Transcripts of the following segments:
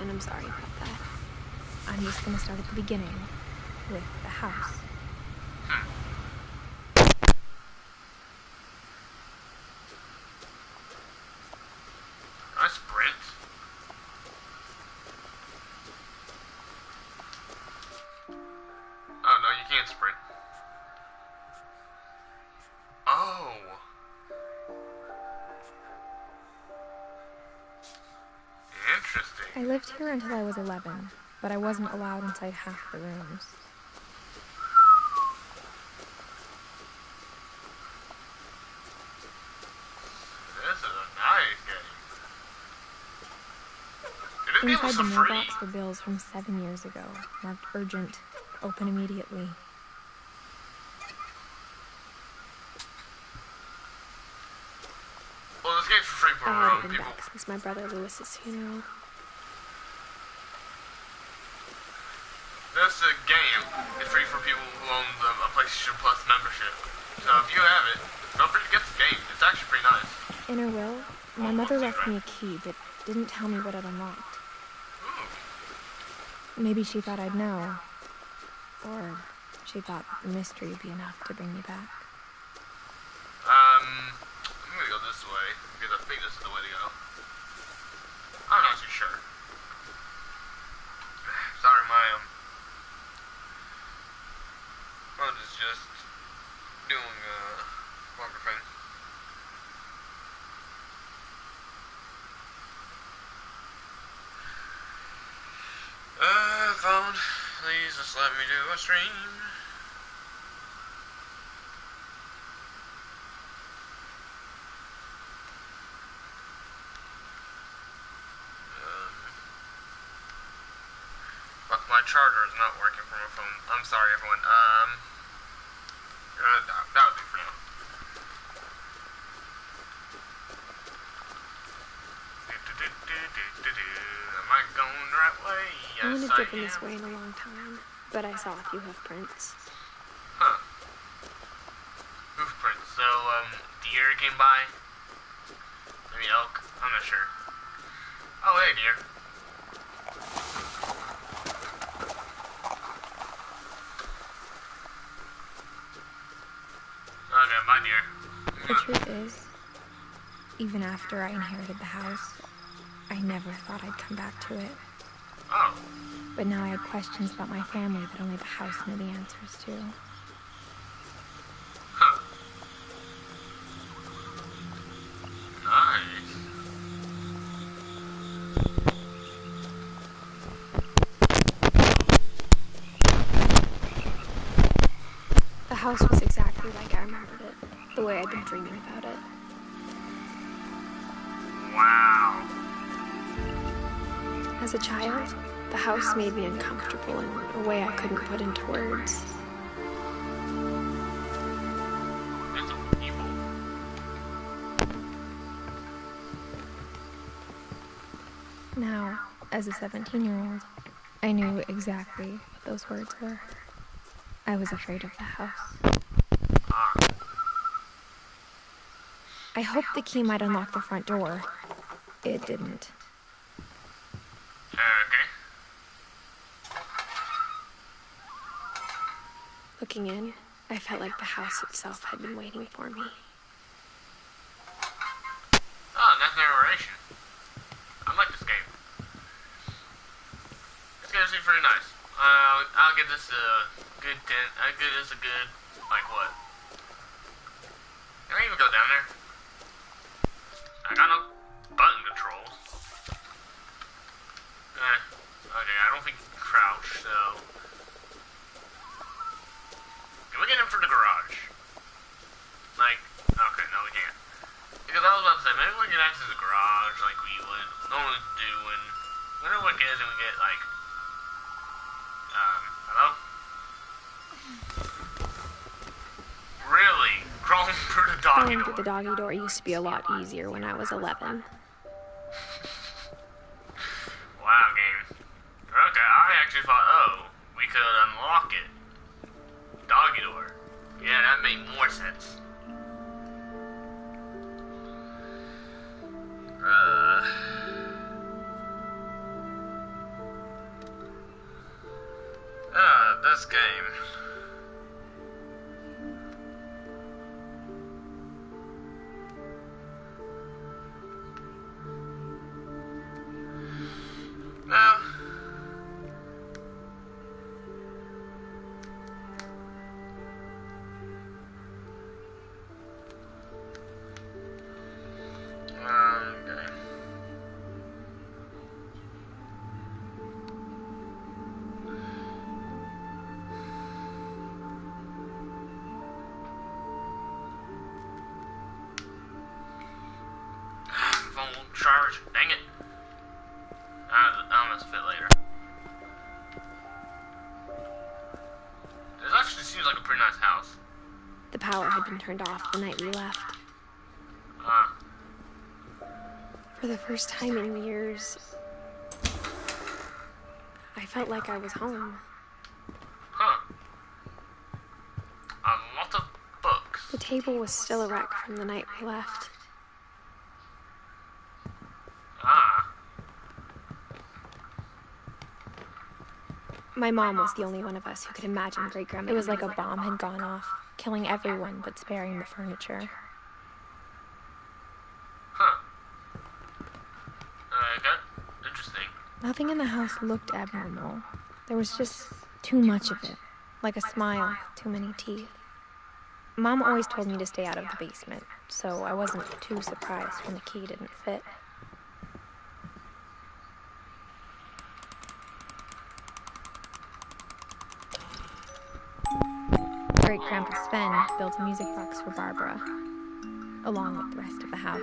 and I'm sorry about that. I'm just gonna start at the beginning, with the house. I sprint. Oh no, you can't sprint. Oh. Interesting. I lived here until I was 11, but I wasn't allowed inside half the rooms. This is a nice game. Inside the mailbox were bills from 7 years ago, marked urgent, open immediately. Well, this game's for free for I haven't been back since my brother Lewis's funeral. This game is free for people who own a PlayStation Plus membership. So if you have it, don't forget to get the game. It's actually pretty nice. In her will, my mother left me a key, but didn't tell me what it unlocked. Maybe she thought I'd know. Or she thought the mystery would be enough to bring me back. I'm gonna go this way, because I think this is the way to go. I'm not too sure. Sorry, my phone is just doing longer thing. Phone, please just let me do a stream. Fuck, my charger is not working for my phone. I'm sorry, everyone. That would be for now. Am I going the right way? Yes, I haven't driven this way in a long time, but I saw a few hoof prints. Huh. Hoof prints. So, deer came by? Maybe elk? I'm not sure. Oh, hey, deer. Okay, bye, deer. The truth is, even after I inherited the house, I never thought I'd come back to it. Oh. But now I had questions about my family that only the house knew the answers to. Huh. Nice. The house was exactly like I remembered it, the way I'd been dreaming about it. Wow. As a child, the house made me uncomfortable in a way I couldn't put into words. There's some people. Now, as a 17-year-old, I knew exactly what those words were. I was afraid of the house. I hoped the key might unlock the front door. It didn't. Okay. Looking in, I felt like the house itself had been waiting for me. Oh, that's narration. I like this game. This game seems pretty nice. I'll give this a good 10. I'll give this a good, like, what? Can I even go down there? I got no button controls. Okay, I don't think you can crouch, so... Can we get in from the garage? Like, okay, no we can't. Because I was about to say, maybe we can access the garage like we would normally do when... Whenever we get and we get, like... hello? Really? Crawling through the doggy Crawling door? through the doggy door used to be a lot easier when I was 11. Wow, game. Okay, I actually thought, oh, we could unlock it. Doggy door. Yeah, that made more sense. this game. Now, okay. Phone won't charge. Dang it. I'll mess with it later. This actually seems like a pretty nice house. The power had been turned off the night we left. For the first time in years, I felt like I was home. Huh. A lot of books. The table was still a wreck from the night we left. Ah. My mom was the only one of us who could imagine great-grandma. It was like a bomb had gone off, killing everyone but sparing the furniture. Huh. Okay. Interesting. Nothing in the house looked abnormal. There was just too much of it, like a smile with too many teeth. Mom always told me to stay out of the basement, so I wasn't too surprised when the key didn't fit. Great-Grandpa Sven built a music box for Barbara, along with the rest of the house.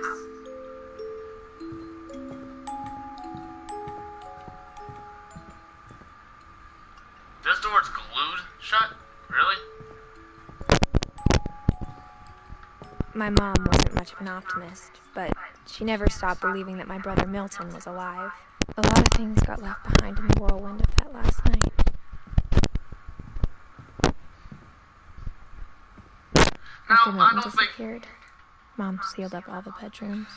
This door's glued shut? Really? My mom wasn't much of an optimist, but she never stopped believing that my brother Milton was alive. A lot of things got left behind in the whirlwind of that last night. After Milton disappeared, Mom sealed up all the bedrooms.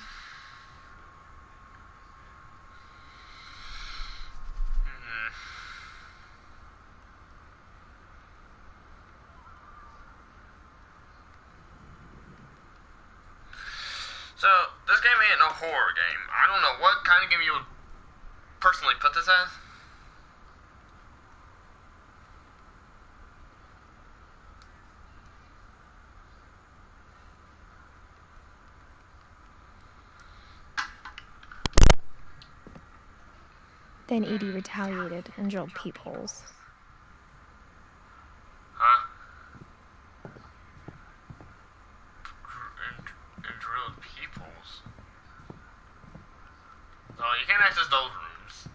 So, this game ain't no horror game. I don't know what kind of game you would personally put this as. Then Edie retaliated and drilled peepholes. Huh? And drilled peepholes? Oh, you can't access those rooms.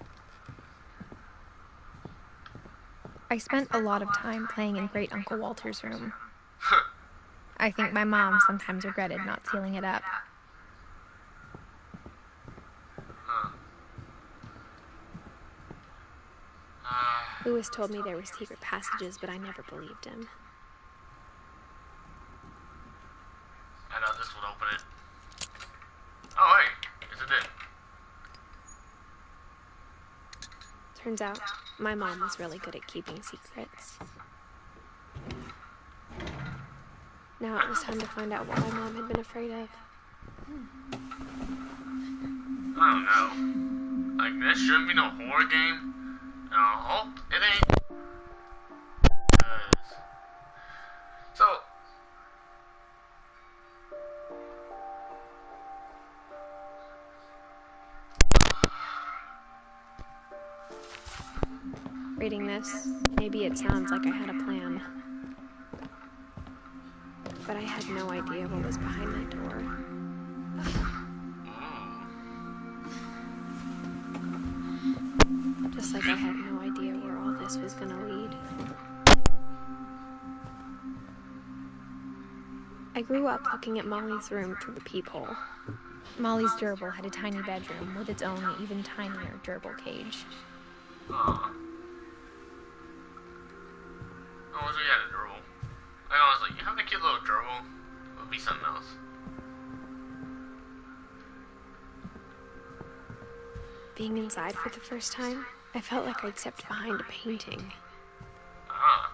I spent a lot of time playing in Great Uncle Walter's room. I think my mom sometimes regretted not sealing it up. Lewis told me there were secret passages, but I never believed him. I know this would open it. Oh, hey, yes it did. Turns out, my mom was really good at keeping secrets. Now it was time to find out what my mom had been afraid of. I don't know. Like, this shouldn't be no horror game. I hope it ain't. So, Reading this, maybe it sounds like I had a plan. But I had no idea what was behind that door. Just like I had no idea where all this was gonna lead. I grew up looking at Molly's room through the peephole. Molly's gerbil had a tiny bedroom with its own even tinier gerbil cage. I wish we had a gerbil. Like, honestly, you have a cute little gerbil, it would be something else. Being inside for the first time, I felt like I'd stepped behind a painting. Ah.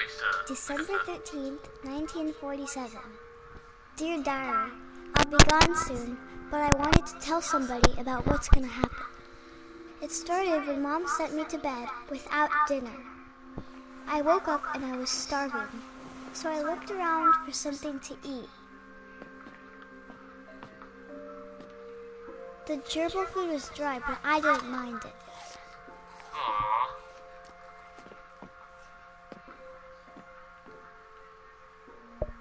place to... December 13th, 1947. Dear Diary, I'll be gone soon, but I wanted to tell somebody about what's gonna happen. It started when Mom sent me to bed without dinner. I woke up and I was starving, so I looked around for something to eat. The gerbil food was dry, but I didn't mind it. Aww.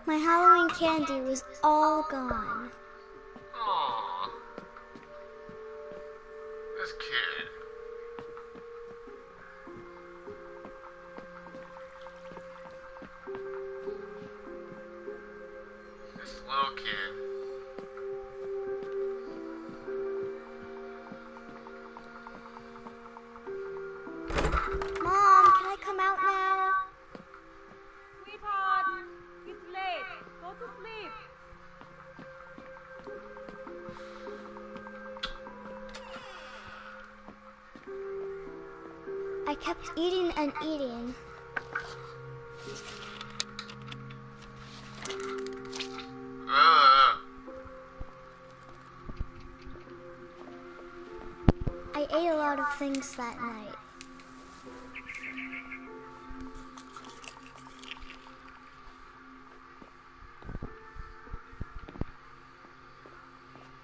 My Halloween candy was all gone. Aww. This kid. This little kid. Mom, can I come out now? Sweetheart, it's late. Go to sleep. I kept eating and eating. I ate a lot of things that night.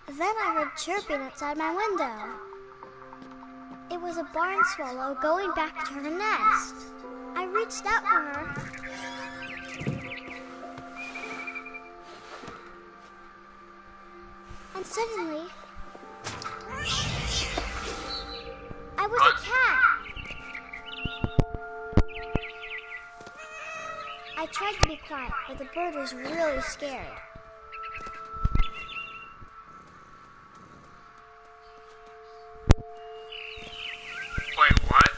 Then I heard chirping outside my window. It was a barn swallow going back to her nest. I reached out for her. And suddenly, I was a cat. I tried to be quiet, but the bird was really scared. Wait, what?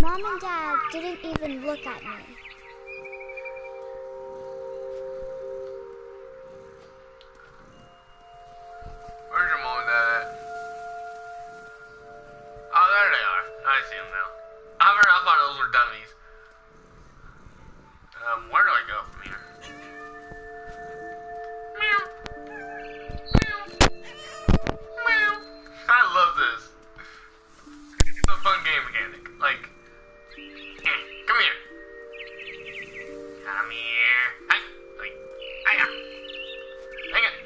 Mom and Dad didn't even look at me. Where's your mom and dad at? Oh, there they are. I see them now. I thought those were dummies. Where do I go from here? Meow. Meow. Meow. I love this. It's a fun game mechanic. Like, come here. Come here. Hey. Like, hiya. Hang it.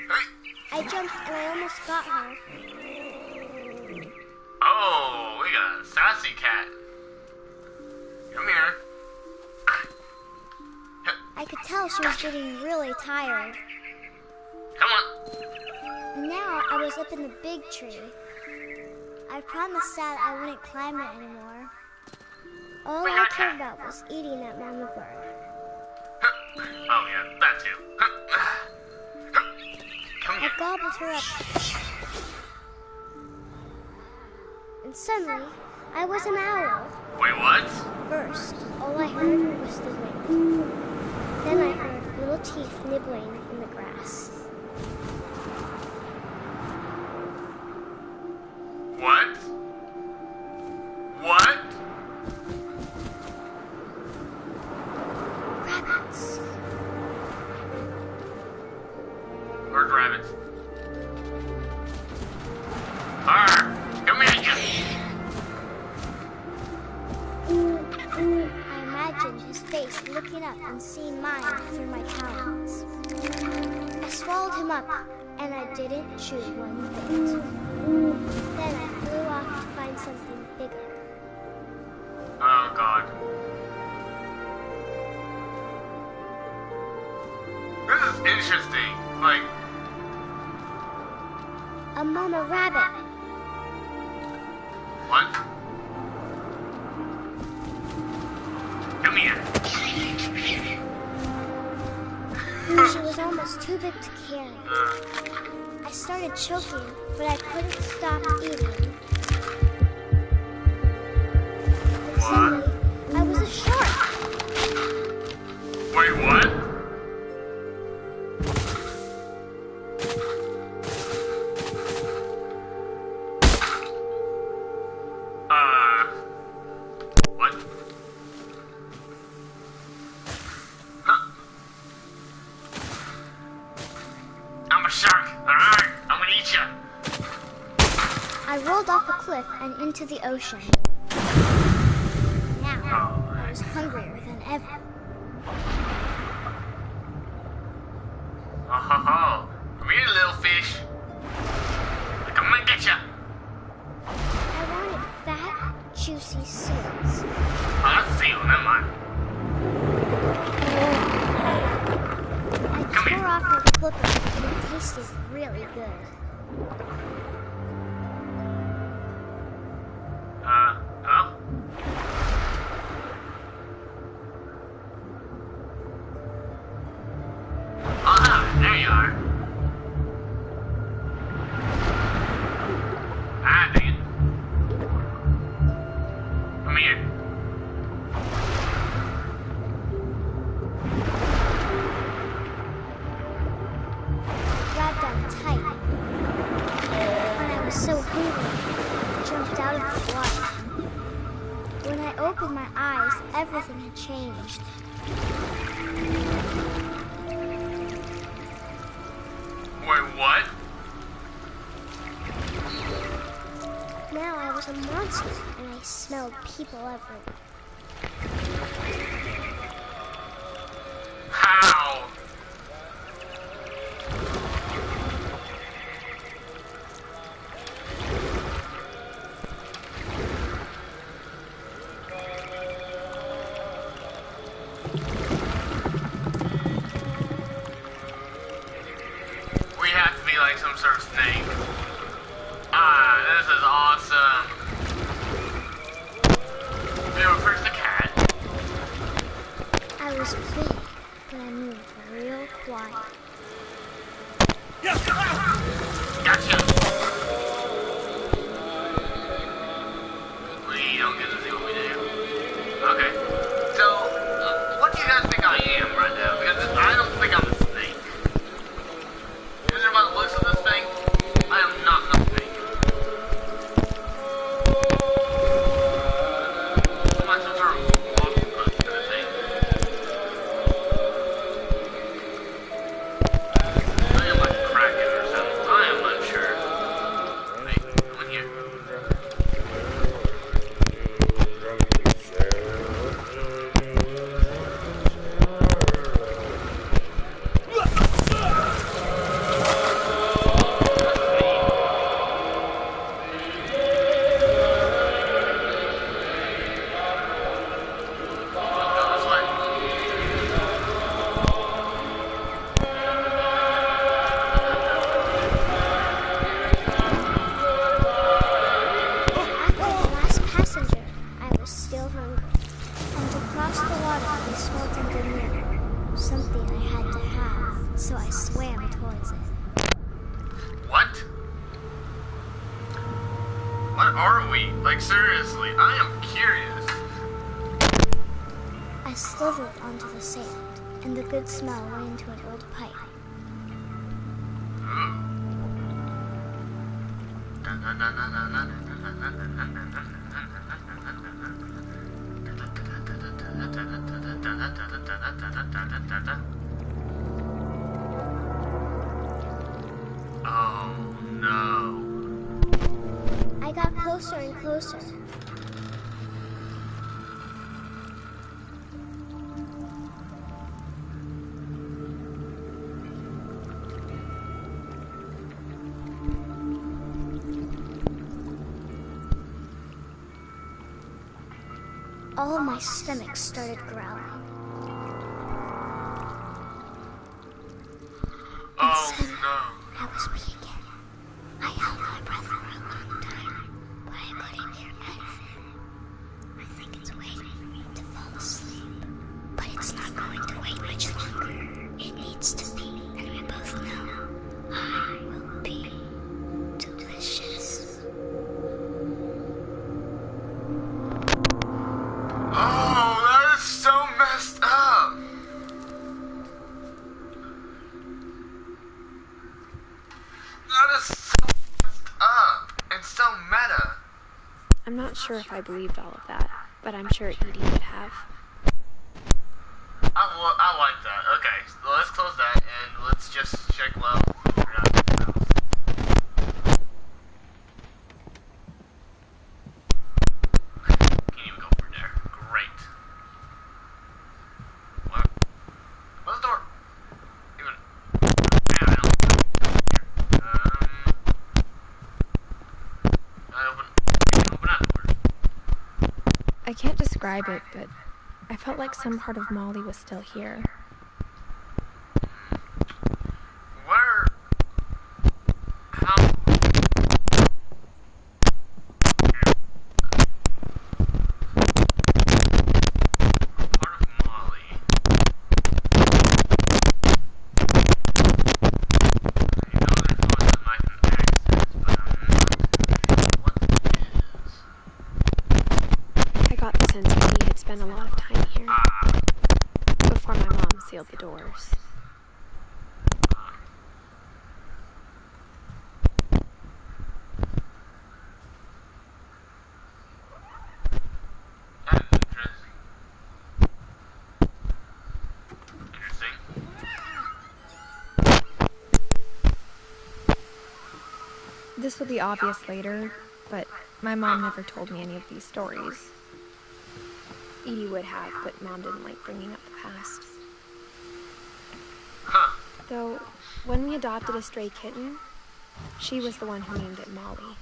Hey. I jumped and I almost got her. Oh, we got a sassy cat. Come here. I could tell she was getting really tired. Come on. Now I was up in the big tree. I promised Dad I wouldn't climb it anymore. All I cared about was eating that mama bird. Oh yeah, that too. Come I here. gobbled her up. And suddenly, I was an owl. Wait, what? First, all I heard was the wind. Then I heard little teeth nibbling in the grass. What? What? Rabbits. Where's rabbits? Arr! Come here, I imagined his face looking up and seeing mine through my talons. I swallowed him up, and I didn't chew one bit. Then I flew off to find something bigger. Oh god. This is interesting. Like, A mama rabbit. what? Come here. She was almost too big to carry. I started choking, but I couldn't stop eating. And suddenly, I was a shark. Wait, what? eat ya. I rolled off a cliff and into the ocean. Now, I was hungrier than ever. Oh ho ho. Come here, little fish. Come and get ya. I wanted fat, juicy seals. Oh, that's seal, never mind. I tore off her flipper and it tasted really good. Hello? Oh, there you are. Ah, dang it. Come here. Grabbed on tight. When I was so hungry, I jumped out of the water. When I opened my eyes, everything had changed. Wait, what? Now I was a monster, and I smelled people everywhere. How? We have to be like some sort of snake. Ah, this is awesome. We were first a cat. I was big, but I moved real quiet. Gotcha. We don't get to see what we do. Okay. So, what do you guys think I am right now? Because I don't think I'm a snake. Judging by the looks of this thing, I am not no snake. Am I some sort of octopus kind of thing? I am like a kraken or something. I am unsure. Hey, come in here. After the last passenger, I was still hungry. And to cross the water, I smelled into milk. Something I had to have, so I swam towards it. What? What are we? Like, seriously, I am curious. I slithered onto the sand, and the good smell went into an old pipe. Ooh. Oh no. I got closer and closer. All of my stomach started growling. Oh Suddenly, no. I was weak again. I held my breath for a long time, but I couldn't hear anything. I think it's waiting for me to fall asleep. But it's not going to wait much longer. It needs to be, and we both know I will be delicious. Oh, that is so messed up. That is so messed up and so meta. I'm not sure if I believed all of that, but I'm sure Edie would have. I like that. Okay, so let's close that and let's just check well. can't describe it, but I felt like some part of Molly was still here. Where? How? Part of Molly. I know there's one that might be access, but I'm not what it is. I got the sense that he had spent a lot of time here before my mom sealed the doors. That's interesting. This will be obvious later, but my mom never told me any of these stories. Edie would have, but Mom didn't like bringing up the past. Huh. Though, when we adopted a stray kitten, she was the one who named it Molly.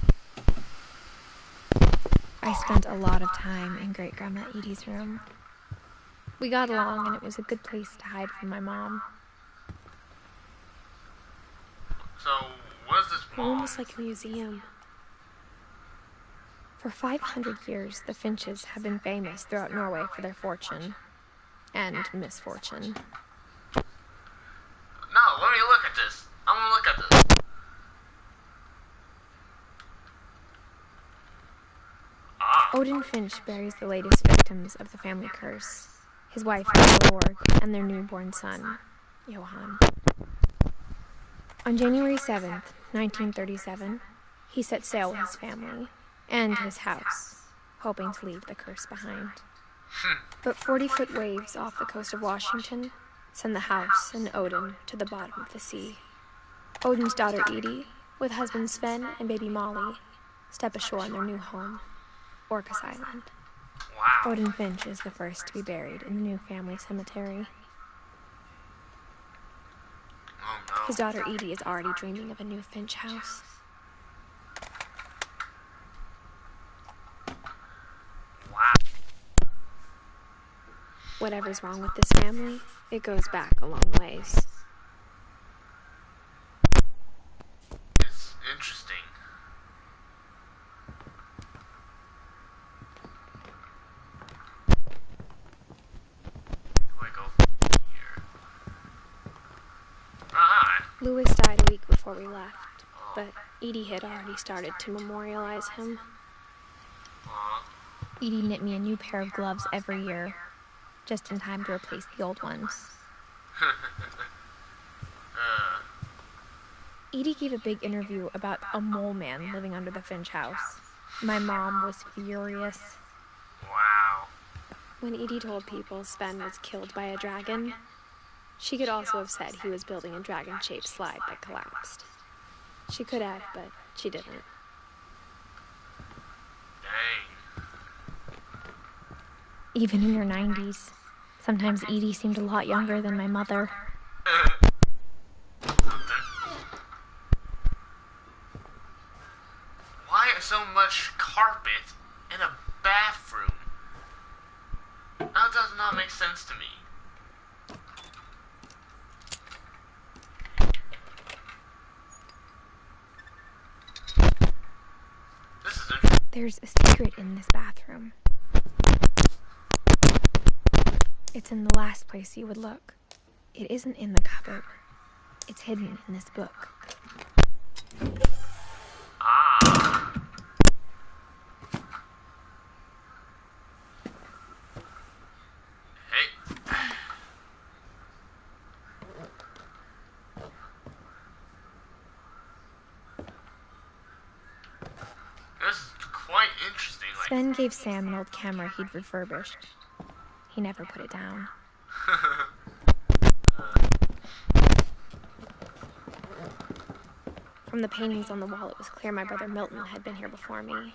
I spent a lot of time in Great-Grandma Edie's room. We got along, and it was a good place to hide from my mom. So, what is this Her room mall? was like a museum. For 500 years, the Finches have been famous throughout Norway for their fortune and misfortune. No, let me look at this. I want to look at this. Ah. Odin Finch buries the latest victims of the family curse, his wife, Lord, and their newborn son, Johan. On January 7th, 1937, he set sail with his family and his house, hoping to leave the curse behind. But 40-foot waves off the coast of Washington send the house and Odin to the bottom of the sea. Odin's daughter Edie, with husband Sven and baby Molly, step ashore on their new home, Orcas Island. Wow. Odin Finch is the first to be buried in the new family cemetery. Oh no. His daughter Edie is already dreaming of a new Finch house. Wow. Whatever's wrong with this family, it goes back a long ways. It's interesting. Do I go here? Ah. Louis died a week before we left, but Edie had already started to memorialize him. Aw. Edie knit me a new pair of gloves every year, just in time to replace the old ones. Edie gave a big interview about a mole man living under the Finch house. My mom was furious. Wow. When Edie told people Sven was killed by a dragon, she could also have said he was building a dragon-shaped slide that collapsed. She could have, but she didn't. Dang. Even in her 90s, sometimes Edie seemed a lot younger than my mother. Why so much carpet in a bathroom? That does not make sense to me. This is interesting. There's a secret in this bathroom. It's in the last place you would look. It isn't in the cupboard. It's hidden in this book. Ah. Hey. This is quite interesting. Like, Sven gave Sam an old camera he'd refurbished. He never put it down. From the paintings on the wall, it was clear my brother Milton had been here before me.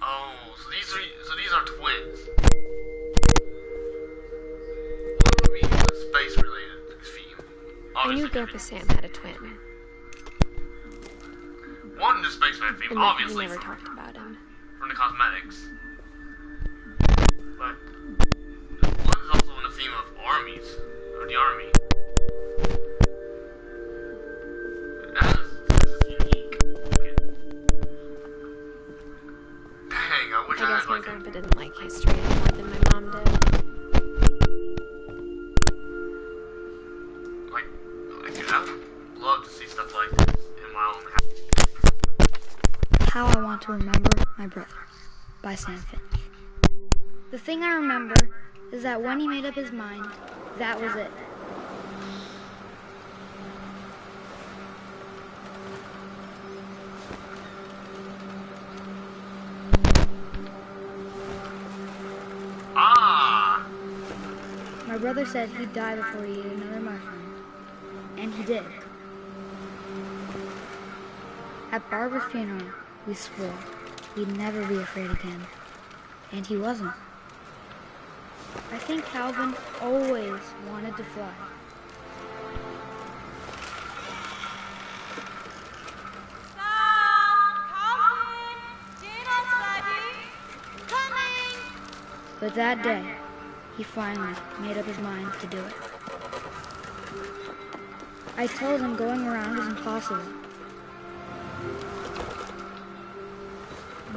oh, so these are twins. What would be space related? I knew Grandpa Sam had a twin, One just makes my theme, and that he obviously, never talked about him. from the cosmetics. But one is also in the theme of armies, or the army. That's unique. Dang, I wish I I guess had my like grandpa didn't like history any more than my mom did. Dude, I would love to see stuff like this in my own house. How I Want to Remember My Brother by Sam Finch. The thing I remember is that when he made up his mind, that was it. Ah! My brother said he'd die before he ate another mushroom. And he did. At Barbara's funeral, we swore we'd never be afraid again. And he wasn't. I think Calvin always wanted to fly. But that day, he finally made up his mind to do it. I told him going around was impossible.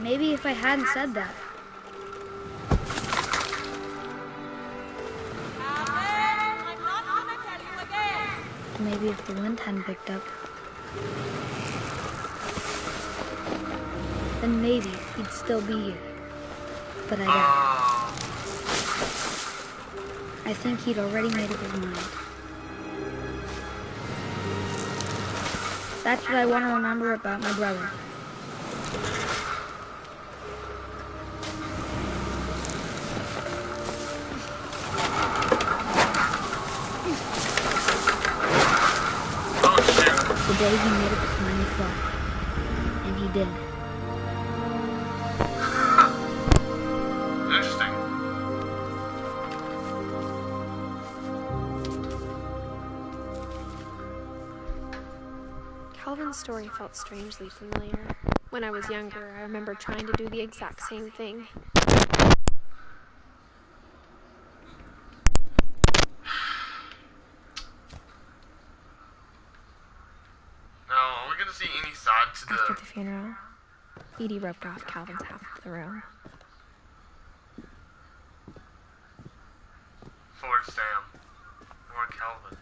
Maybe if I hadn't said that. I'm not gonna tell you again. Maybe if the wind hadn't picked up. Then maybe he'd still be here. But I doubt it. I think he'd already made up his mind. That's what I want to remember about my brother. Oh shit. The day he made up his mind to fly. And he did. Interesting. Calvin's story felt strangely familiar. When I was younger, I remember trying to do the exact same thing. Now, are we gonna see any side to After the... the funeral, Edie roped off Calvin's half of the room. For Sam. Or Calvin.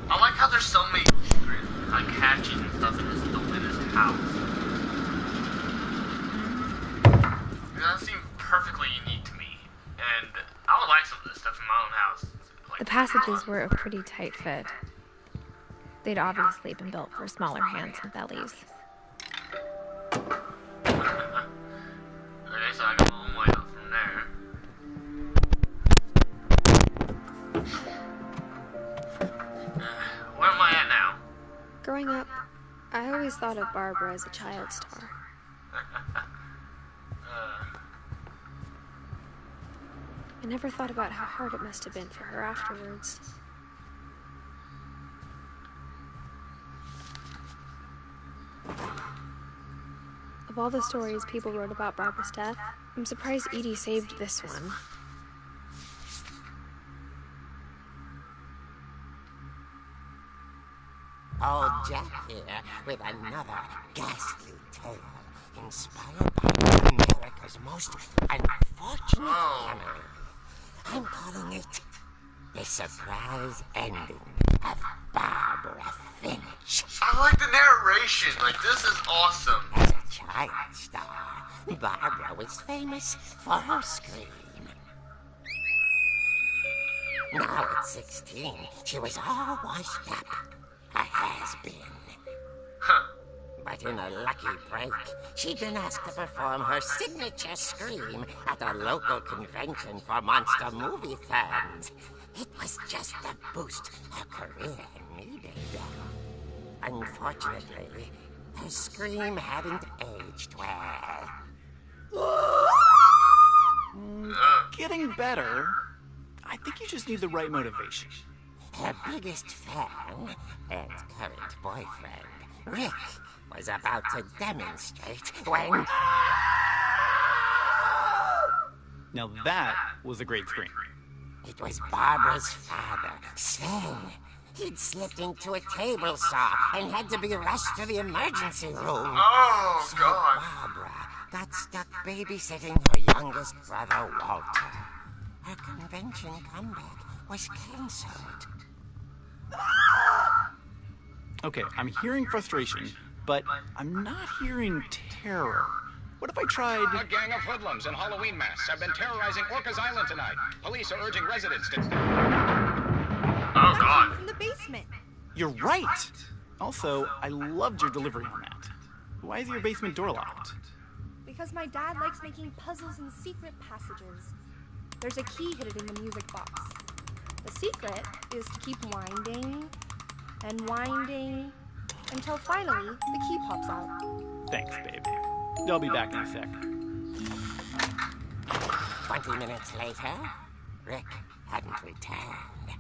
I like how there's so many like hatches and stuff in his house. That seemed perfectly unique to me, and I would like some of this stuff in my own house. Like, The passages were a pretty tight fit. They'd obviously been built for smaller hands and bellies. Okay, so I got my own way up from there. Where am I at now? Growing up, I always thought of Barbara as a child star. I never thought about how hard it must have been for her afterwards. Of all the stories people wrote about Barbara's death, I'm surprised Edie saved this one. Old Jack here with another ghastly tale inspired by America's most unfortunate family. I'm calling it The Surprise Ending of Barbara Finch. I like the narration. Like, this is awesome. As a child star, Barbara was famous for her scream. Now at 16, she was all washed up. A has-been. Huh. But in a lucky break, she'd been asked to perform her signature scream at a local convention for monster movie fans. It was just the boost her career needed. Unfortunately, her scream hadn't aged well. Getting better. I think you just need the right motivation. Her biggest fan and current boyfriend, Rick, was about to demonstrate when... Now that was a great scream. It was Barbara's father, Sven. He'd slipped into a table saw and had to be rushed to the emergency room. Oh, So God. Barbara got stuck babysitting her youngest brother, Walter. Her convention comeback was canceled. Okay, I'm hearing frustration, but I'm not hearing terror. What if I tried... A gang of hoodlums in Halloween masks have been terrorizing Orcas Island tonight. Police are urging residents to... Oh, God. From the basement. You're right! Also, I loved your delivery on that. Why is your basement door locked? Because my dad likes making puzzles and secret passages. There's a key hidden in the music box. The secret is to keep winding and winding until finally the key pops out. Thanks, babe. I'll be back in a sec. 20 minutes later, Rick hadn't returned.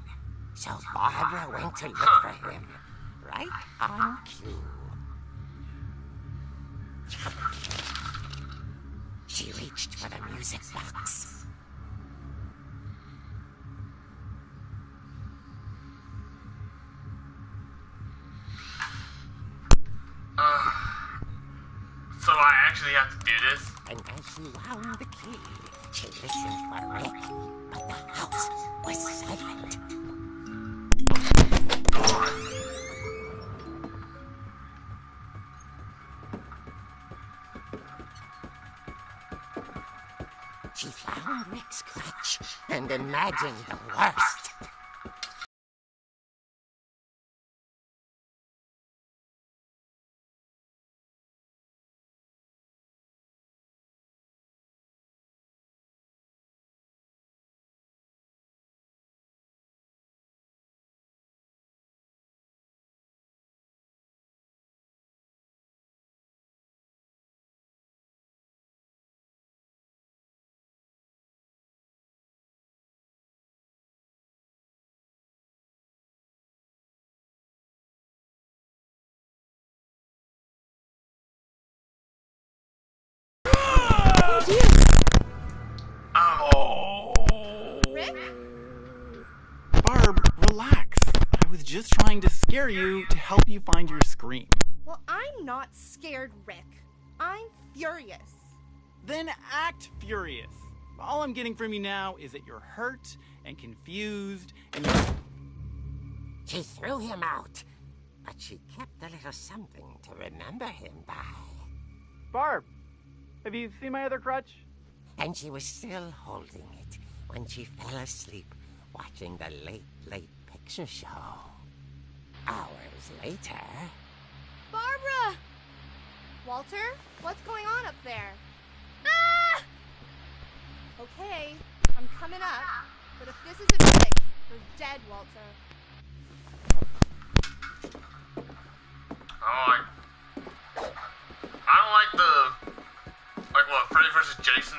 So Barbara went to look for him, right on cue. She reached for the music box. So I actually have to do this? And as she wound the key, she listened for Rick, but the house was silent. She found Rick's crutch and imagined the worst. Rick? Barb, relax. I was just trying to scare you to help you find your scream. Well, I'm not scared, Rick. I'm furious. Then act furious. All I'm getting from you now is that you're hurt and confused and you're... She threw him out, but she kept a little something to remember him by. Barb, have you seen my other crutch? And she was still holding it when she fell asleep watching the late picture show. Hours later... Barbara! Walter, what's going on up there? Ah! Okay, I'm coming up, but if this isn't Rick, you're dead, Walter. I don't like the... Like what, Freddy vs. Jason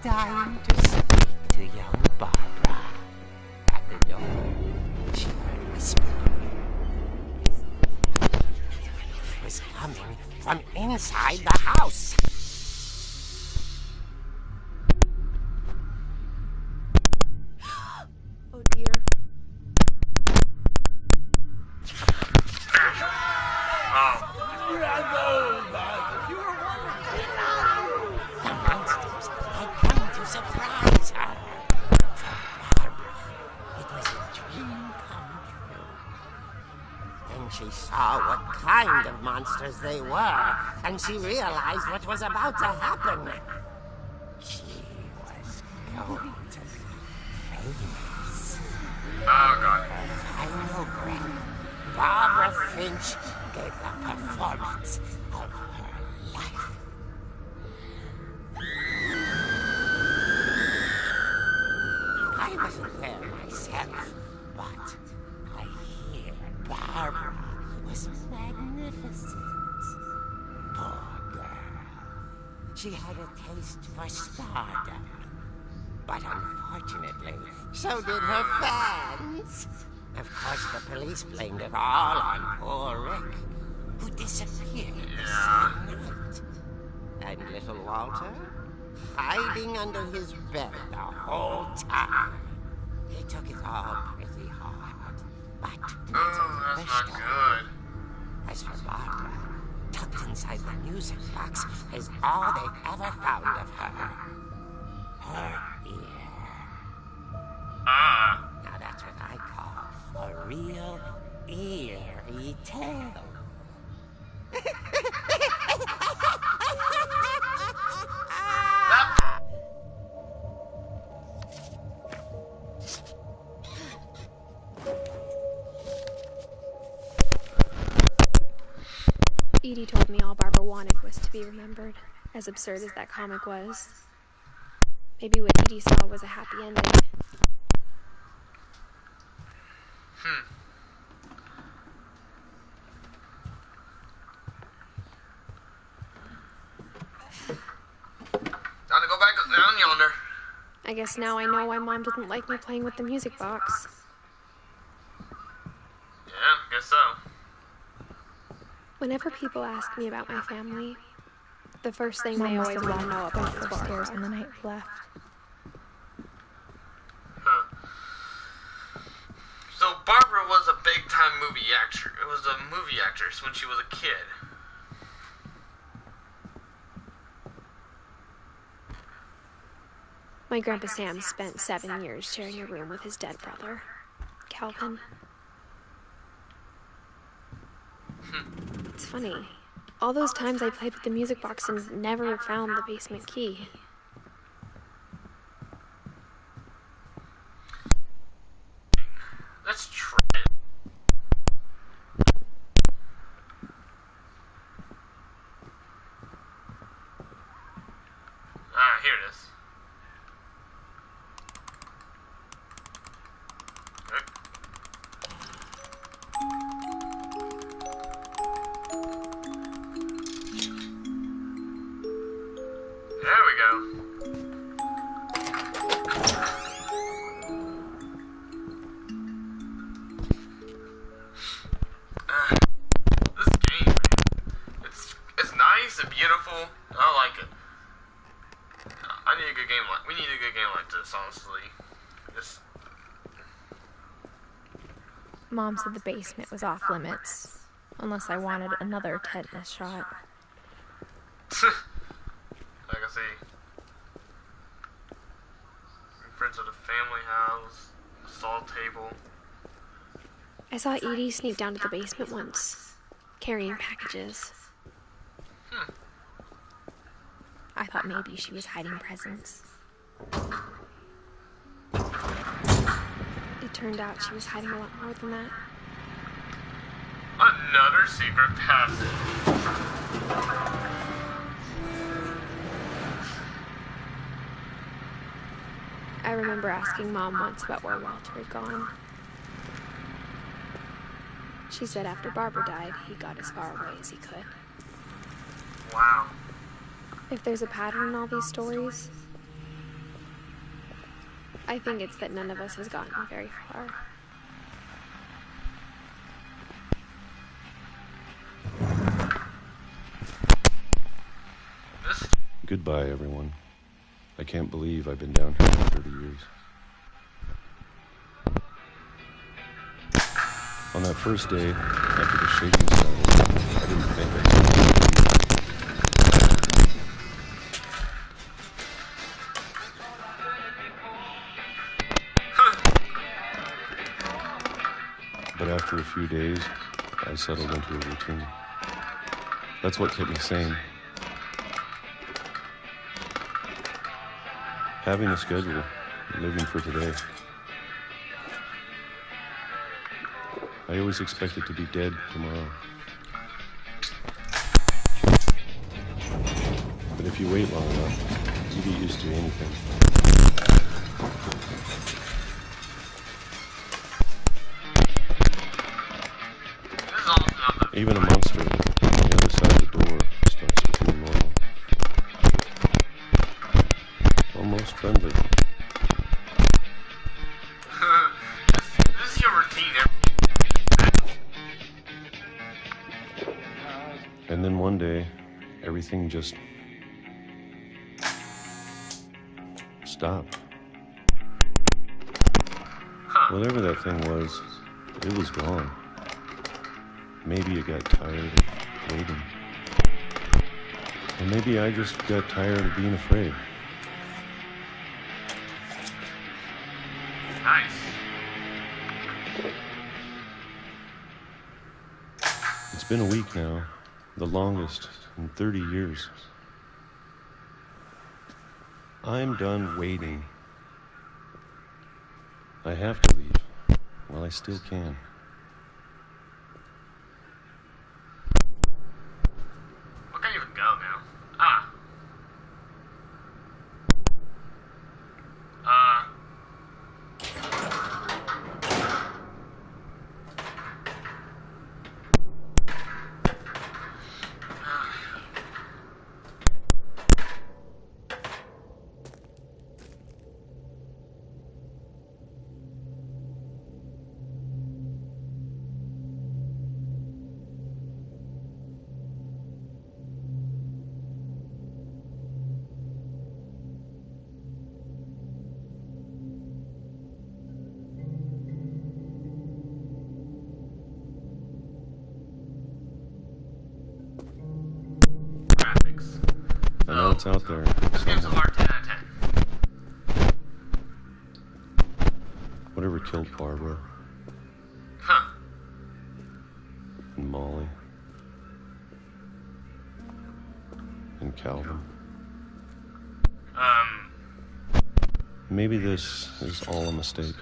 dying to speak to young Barbara. At the door, she heard whispering. It was coming from inside the house. Oh dear. The monsters had come to surprise her. For Barbara, it was a dream come true. Then she saw what kind of monsters they were, and she realized what was about to happen. She was going to be famous. Oh, God. Her final breath, Barbara Finch gave the performance of her life. I wasn't there myself, but I hear Barbara was magnificent. Poor girl. She had a taste for stardom. But unfortunately, so did her fans. Of course, the police blamed it all on poor Rick, who disappeared the same night. And little Walter, hiding under his bed the whole time. He took it all pretty hard, but that's That's not good. As for Barbara, tucked inside the music box is all they ever found of her. Her ear. Now that's what I call a real eerie tale. Edie told me all Barbara wanted was to be remembered, as absurd as that comic was. Maybe what Edie saw was a happy ending. Time to go back down yonder. I guess now I know why Mom didn't like me playing with the music box. Yeah, guess so. Whenever people ask me about my family, the first thing they always want to know about is upstairs on the night we left. So Barbara was a big-time movie actress. It was a movie actress when she was a kid. My Grandpa Sam spent 7 years sharing a room with his dead brother, Calvin. It's funny. All those times I played with the music box and never found the basement key. Let's try it. Here it is. Okay. There we go. This game, man. It's nice and beautiful. I like it. I need a good game we need a good game like this, honestly. Mom said the basement was off limits, unless I wanted another tetanus shot. I can see. Friends at the family house, salt table. I saw Edie sneak down to the basement once, carrying packages. I thought maybe she was hiding presents. It turned out she was hiding a lot more than that. Another secret passage. I remember asking Mom once about where Walter had gone. She said after Barbara died, he got as far away as he could. Wow. If there's a pattern in all these stories, I think it's that none of us has gotten very far. Goodbye, everyone. I can't believe I've been down here for 30 years. On that first day, after the shaking started, I didn't think I could believe it. But after a few days, I settled into a routine. That's what kept me sane. Having a schedule, living for today. I always expected to be dead tomorrow. But if you wait long enough, you get used to anything. Even a monster on the other side of the door starts to feel normal. Almost friendly. This is your routine. And then one day, everything just stopped. Whatever that thing was, it was gone. Maybe it got tired of waiting. Or maybe I just got tired of being afraid. Nice. It's been a week now, the longest in 30 years. I'm done waiting. I have to leave while I still can. Where can you even go now? Ah. I know it's out there. This game's a hard 10 out of 10. Whatever killed Barbara Huh. and Molly and Calvin. Maybe this is all a mistake.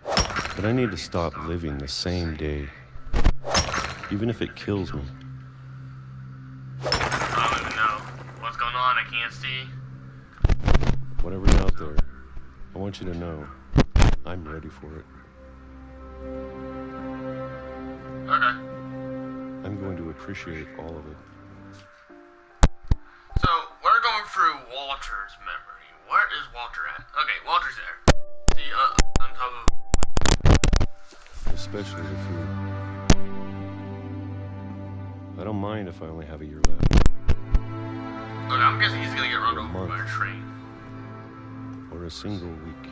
But I need to stop living the same day, even if it kills me. I don't even know what's going on. I can't see. Whatever's out there, I want you to know I'm ready for it. Okay. I'm going to appreciate all of it. So, we're going through Walter's memory. Where is Walter at? Okay, Walter's there. See, on top of... Especially the food. I don't mind if I only have a year left. Okay, I'm guessing he's gonna get run over by a train. Or a single week.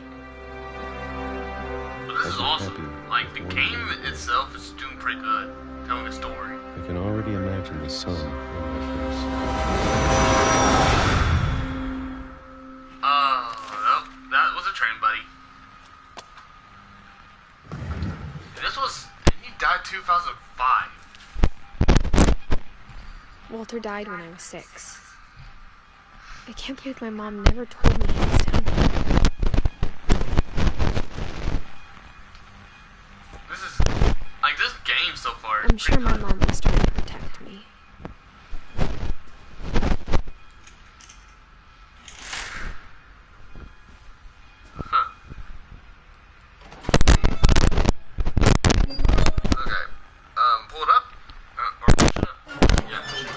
But this is awesome. Like, the game itself is doing pretty good. Telling a story. I can already imagine the sun in my face. Nope. That was a train, buddy. He died 2005. Walter died when I was 6. I can't believe my mom never told me he was down there. This is, like, this game so far is I'm sure my mom was trying to protect me. Huh. Okay. Pull it up. Or push it up. Yeah, push it up.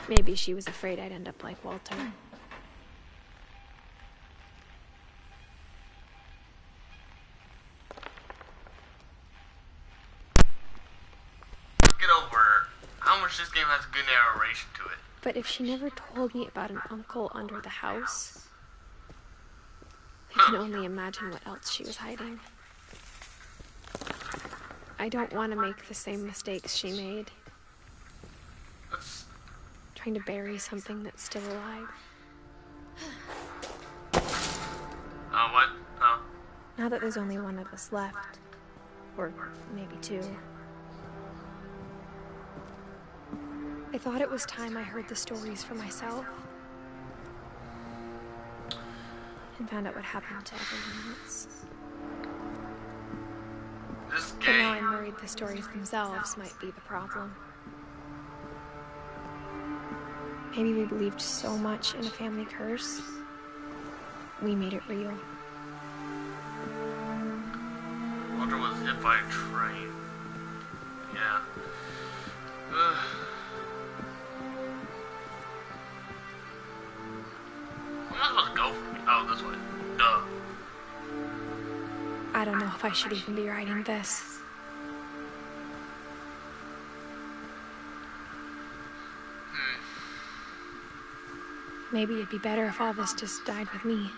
Maybe she was afraid I'd end up like Walter. Get over how much this game has a good narration to it. But if she never told me about an uncle under the house, I can only imagine what else she was hiding. I don't want to make the same mistakes she made. Trying to bury something that's still alive. What? Oh. Now that there's only one of us left. Or maybe two. I thought it was time I heard the stories for myself. And found out what happened to everyone else. This But now game. I'm worried the stories themselves might be the problem. Maybe we believed so much in a family curse, we made it real. Walter was hit by a train. Yeah. Ugh. Where am I supposed to go from here? Oh, this way. Duh. I don't know if I should even be writing this. Maybe it'd be better if all this just died with me.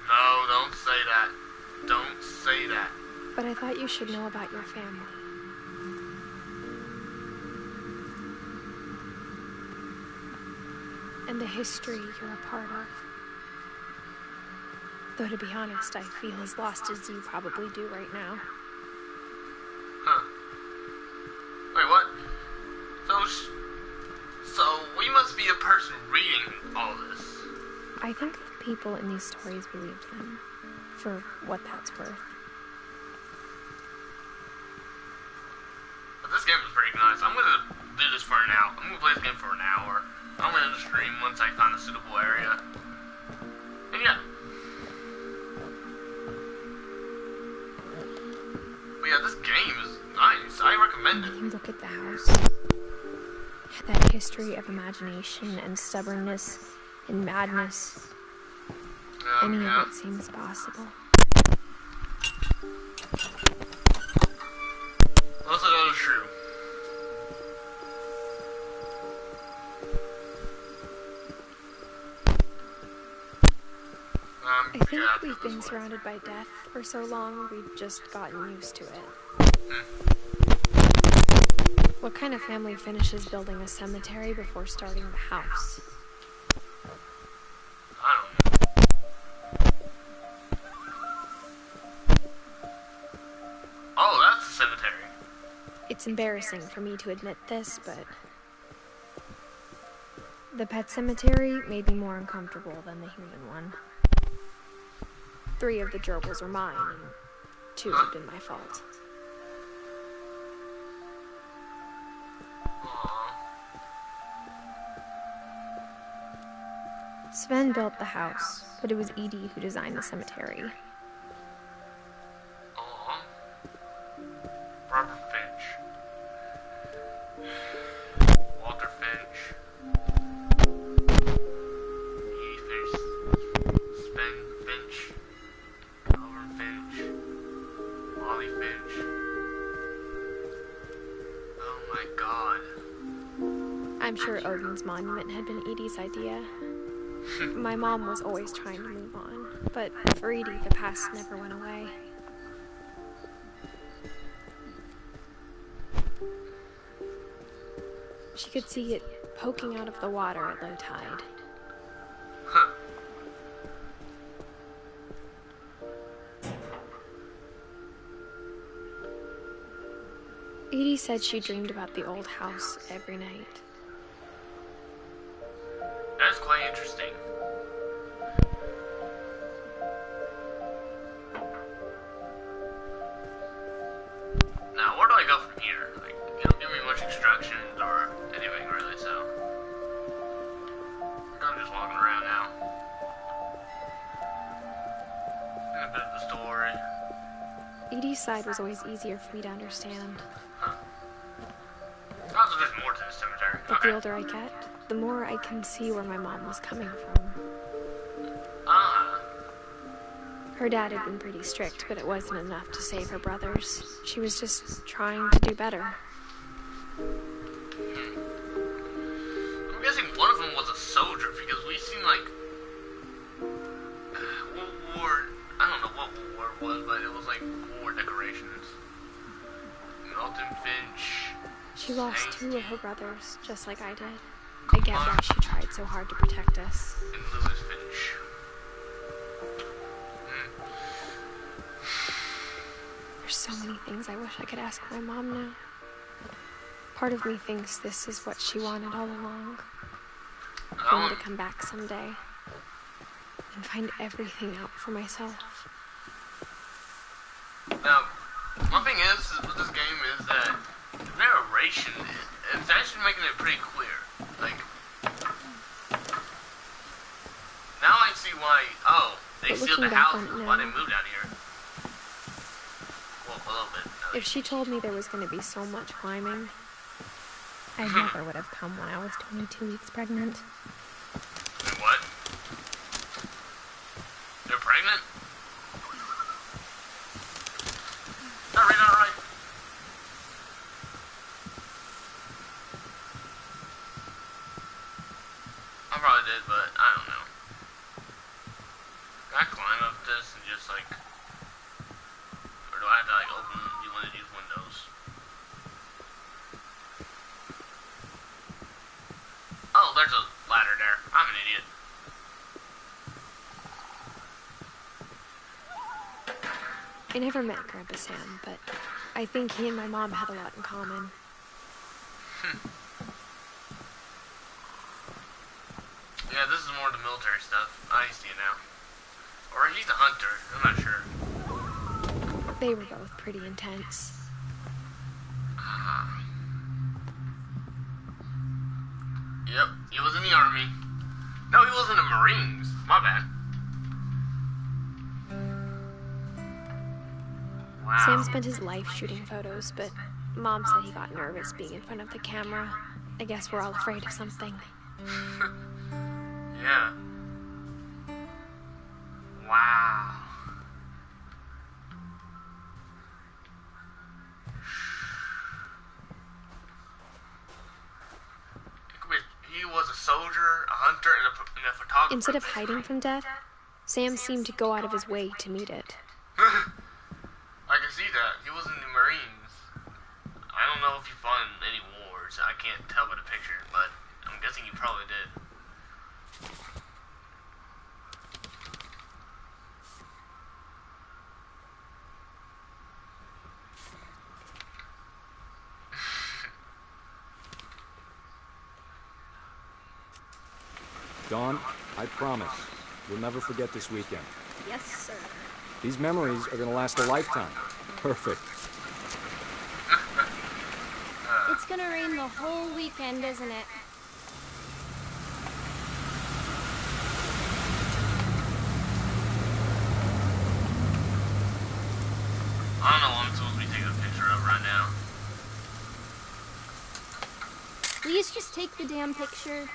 No, don't say that. Don't say that. But I thought you should know about your family. And the history you're a part of. Though to be honest, I feel as lost as you probably do right now. Huh. Wait, what? So we must be a person reading all this. I think the people in these stories believed them, for what that's worth. But this game is pretty nice. I'm gonna do this for an hour. I'm gonna play this game for an hour. I'm gonna stream once I find a suitable area. And yeah. But yeah, this game is nice. I recommend it. When you look at the house, that history of imagination and stubbornness and madness, any of it seems possible. Most of that is true. I think we've been surrounded by death for so long, we've just gotten used to it. What kind of family finishes building a cemetery before starting the house? I don't know. Oh, that's the cemetery. It's embarrassing for me to admit this, but the pet cemetery may be more uncomfortable than the human one. 3 of the gerbils are mine, and 2 have been my fault. Sven built the house, but it was Edith who designed the cemetery. Aww. Robert Finch. Walter Finch. Edith Finch. Sven Finch. Albert Finch. Wally Finch. Oh my god. I'm sure Odin's monument had been Edie's idea. My mom was always trying to move on, but for Edie, the past never went away. She could see it poking out of the water at low tide. Huh. Edie said she dreamed about the old house every night. That's quite interesting. Now, where do I go from here? Like, you don't give me much instructions or anything really, so I'm just walking around now. And a bit of the story. Edie's side was always easier for me to understand. Huh. That's Also, there's more to the cemetery. But Okay. the older I get, the more I can see where my mom was coming from. Ah. Her dad had been pretty strict, but it wasn't enough to save her brothers. She was just trying to do better. I'm guessing one of them was a soldier because we seen like World War. I don't know what World War it was, but it was like war decorations. Milton Finch. She lost 2 of her brothers, just like I did. I get why she tried so hard to protect us. And Lewis Finch. There's so many things I wish I could ask my mom now. Part of me thinks this is what she wanted all along. For me to come back someday and find everything out for myself. Now, one thing is with this game is that the narration, it's actually making it pretty clear. Like, now I see why, they But sealed the looking back house, on it why they now- moved out here. Well, a little bit. If she told me there was going to be so much climbing, I never would have come when I was 22 weeks pregnant. Wait, what? You're pregnant? Not right. I probably did, but I don't know. Can I climb up this and just like... Or do I have to like open one of these windows? Oh, there's a ladder there. I'm an idiot. I never met Grandpa Sam, but I think he and my mom had a lot in common. Yeah, this is more of the military stuff. I see it now. Or he's a hunter. I'm not sure. They were both pretty intense. Yep, he was in the army. No, he was in the Marines. My bad. Wow. Sam spent his life shooting photos, but Mom said he got nervous being in front of the camera. I guess we're all afraid of something. Yeah. Wow. He was a soldier, a hunter, and a photographer. Instead of hiding from death, Sam seemed to go out of his way to meet it. I can see that. He was in the Marines. I don't know if he fought in any wars. I can't tell by the picture, but I'm guessing he probably did. Dawn, I promise, we'll never forget this weekend. Yes, sir. These memories are gonna last a lifetime. Perfect. It's gonna rain the whole weekend, isn't it? I don't know what I'm supposed to be taking a picture of right now. Please just take the damn picture.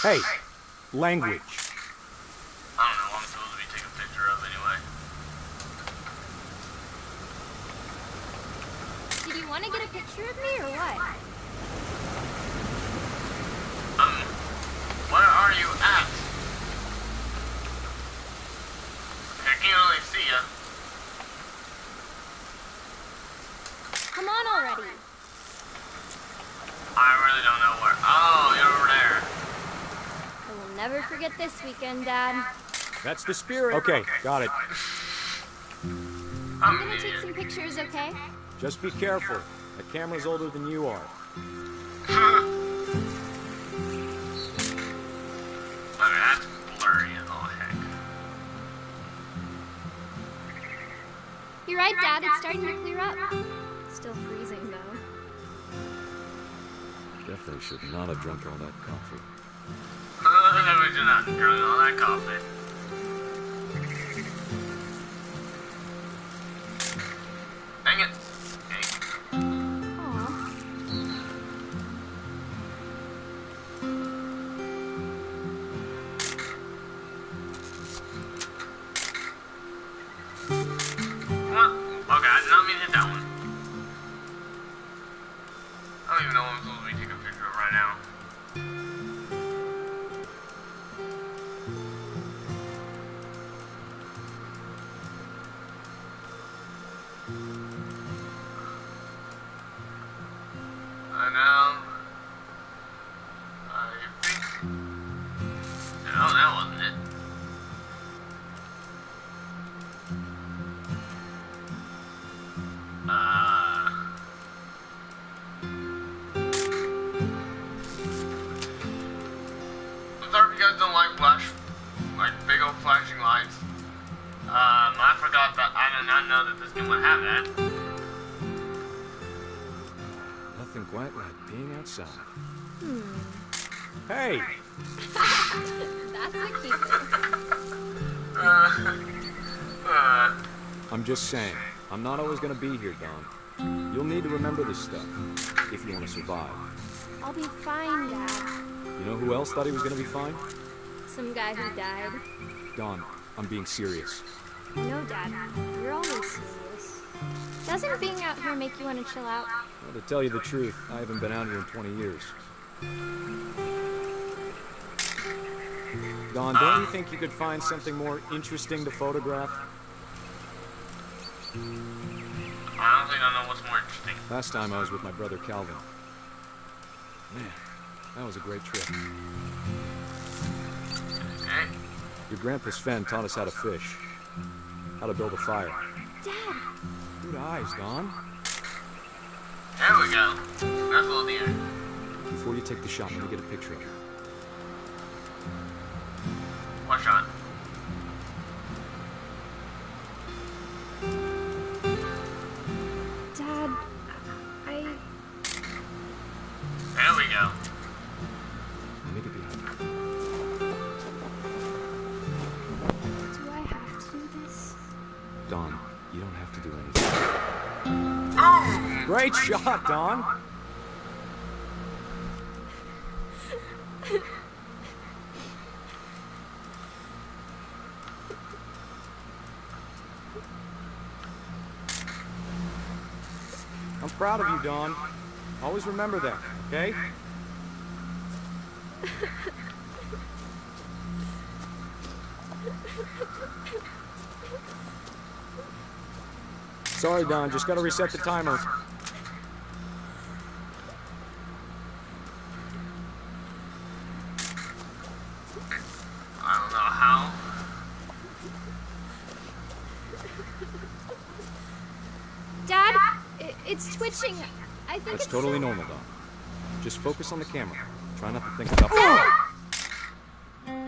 Hey, language. I don't know what I'm supposed to be taking a picture of anyway. Did you want to get a picture of me or what? Where are you at? I can't really see ya. Come on already. I really don't know where. Oh, you're over there. I will never forget this weekend, Dad. That's the spirit. Okay, got it. I'm I'm an gonna take idiot. some pictures, okay? Just be careful. The camera's older than you are. Okay, that's blurry as all heck. You're right, Dad. It's starting to clear up. Still freezing, though. Definitely should not have drunk all that coffee. Never do not drink all that coffee. Dang it. Okay. Aw. I know. I think... No, that wasn't it. I'm sorry if you guys don't like big old flashing lights. I forgot that I did not know that this game would have that. Nothing quite like being outside. Hey! That's a keeper. I'm just saying, I'm not always gonna be here, Dawn. You'll need to remember this stuff, if you want to survive. I'll be fine, Dad. You know who else thought he was gonna be fine? Some guy who died. Dawn, I'm being serious. No, Dad. You're always serious. Doesn't being out here make you want to chill out? Well, to tell you the truth, I haven't been out here in 20 years. Dawn, don't you think you could find something more interesting to photograph? I honestly don't know what's more interesting. Last time I was with my brother Calvin. Man, that was a great trip. Okay. Your grandpa Sven taught us how to fish, how to build a fire. Dad! Good eyes, Dawn. There we go. That's a little deer. Before you take the shot, let me get a picture of it. What shot? Dad, There we go. Let me get behind you. Do I have to do this? Dawn, you don't have to do anything. Boom! Great shot, Dawn! I'm proud of you, Dawn. Always remember that, okay? Sorry, Dawn, just gotta reset the timer. I don't know how. Dad, it's twitching. I think That's it's totally so- normal, Dawn. Just focus on the camera. Try not to think about...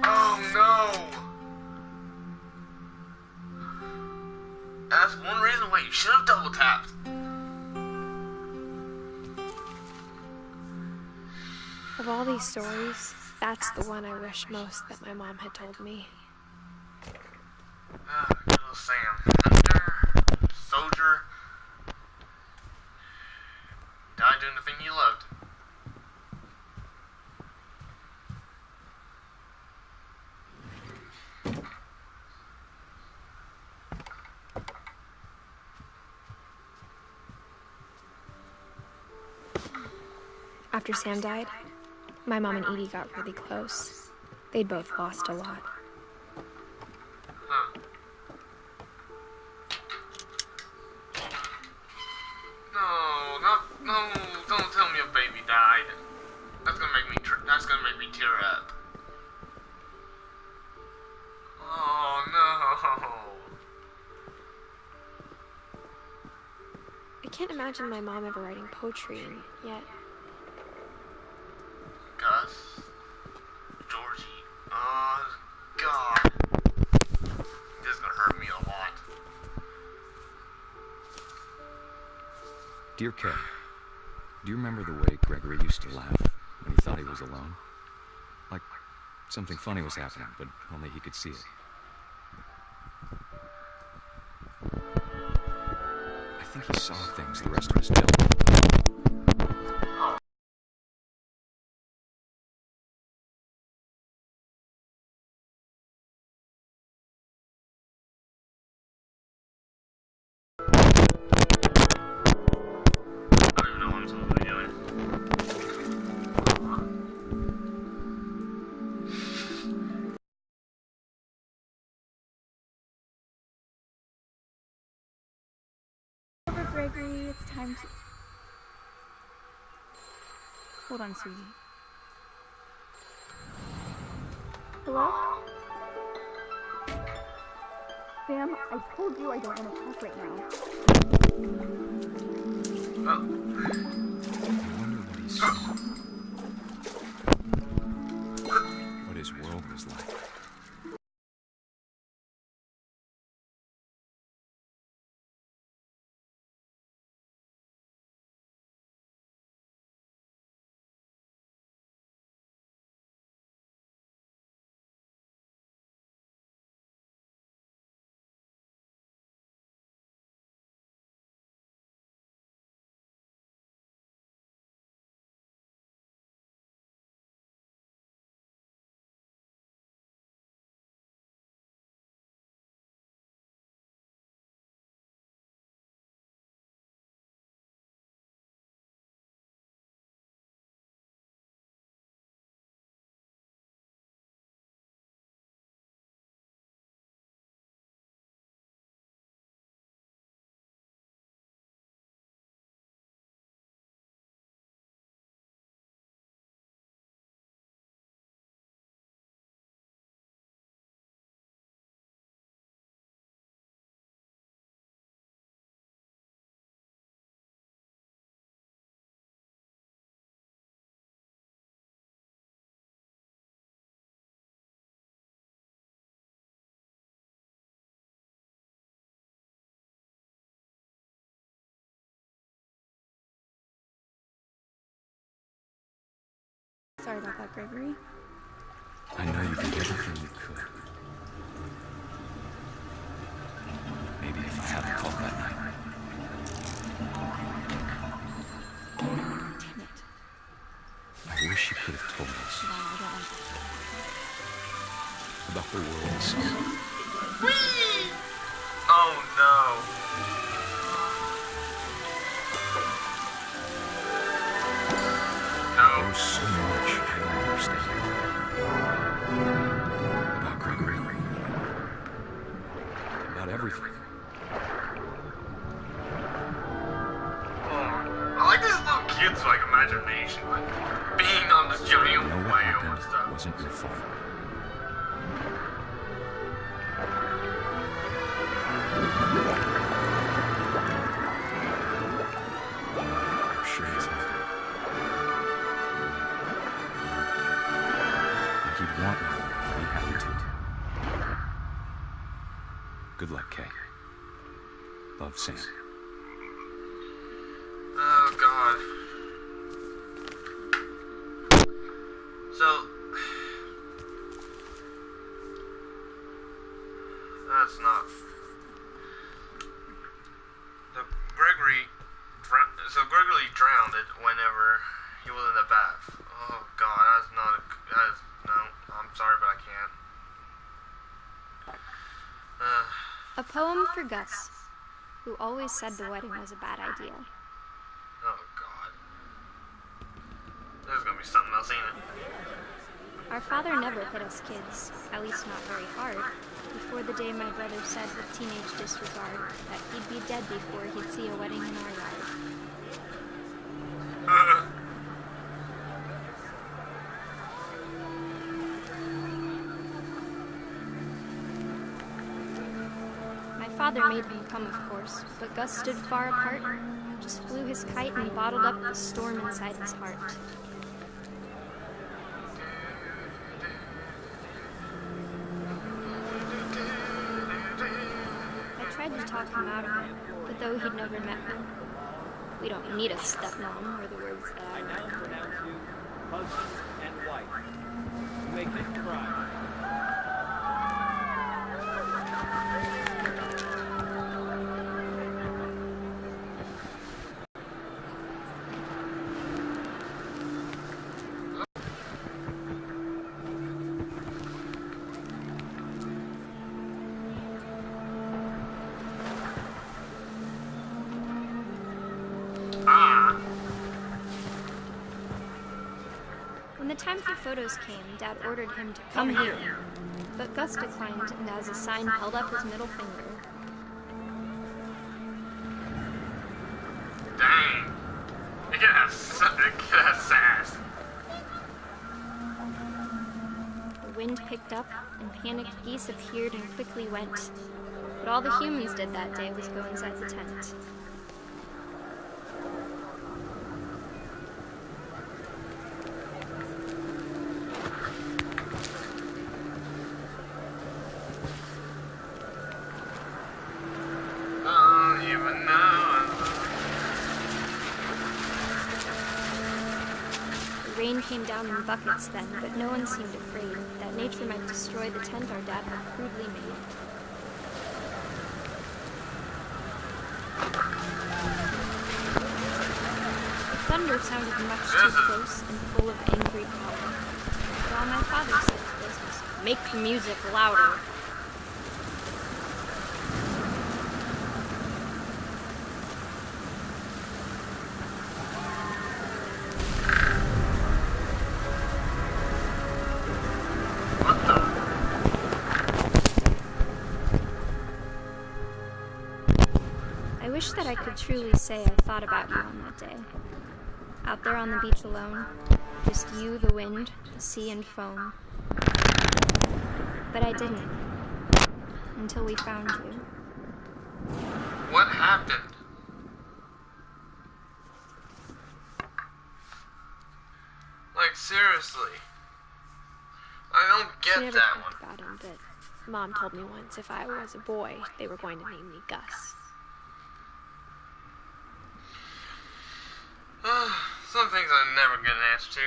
Oh no! That's one reason why you should have double tapped. of all these stories, that's the one I wish most that my mom had told me. Good old Sam. Hunter, soldier, died doing the thing he loved. After Sam died, my mom and Edie got really close. They'd both lost a lot. Huh. No, don't tell me a baby died. That's gonna make me tear up. Oh no. I can't imagine my mom ever writing poetry, and yet Gus, Georgie, oh God, this is gonna hurt me a lot. Dear Kay, do you remember the way Gregory used to laugh when he thought he was alone? Like something funny was happening, but only he could see it. I think he saw things the rest of us don't. Gregory, it's time to... Hold on, sweetie. Hello? Sam, I told you I don't want to talk right now. I wonder what he saw. What his world was like. Sorry about that, Gregory. I know you did everything you could. Maybe if I hadn't called that night. Damn it. I wish you could have told us. No, I don't want to. About the world we saw. Whee! Oh no. There's so much I don't understand. About Gregory. About everything. I like this little kid's like imagination, like being on this giant You know what whale and happened stuff. wasn't your fault. I'm sure he's happy. Like he'd want you to be happy too. Good luck, Kay. Love, Sam. Oh god. So that's not. So Gregory drowned it whenever he was in the bath. Oh god, that's not. No. I'm sorry, but I can't. A poem for Gus, who always said the wedding was a bad idea. Oh god. There's gonna be something else in it. Our father never hit us kids, at least not very hard, before the day my brother said with teenage disregard that he'd be dead before he'd see a wedding in our yard. My father made them come, of course, but Gus stood far apart, just flew his kite and bottled up the storm inside his heart. I tried to talk him out of it, but though he'd never met me. We don't need a stepmom, were the words that I Now wrote. we're down to husband and wife. Make it cry. When the time for photos came, Dad ordered him to come here. But Gus declined and as a sign held up his middle finger. Dang. It could have sass. The wind picked up, and panicked geese appeared and quickly went. But all the humans did that day was go inside the tent. The rain came down in buckets then, but no one seemed afraid that nature might destroy the tent our dad had crudely made. The thunder sounded much too close and full of angry power. But all my father said to this was, "Make the music louder." I wish that I could truly say I thought about you on that day. Out there on the beach alone, just you, the wind, the sea, and foam. But I didn't. Until we found you. What happened? Like, seriously. I don't get She never that talked about him, but Mom told me once if I was a boy, they were going to name me Gus. Some things I never get an answer to.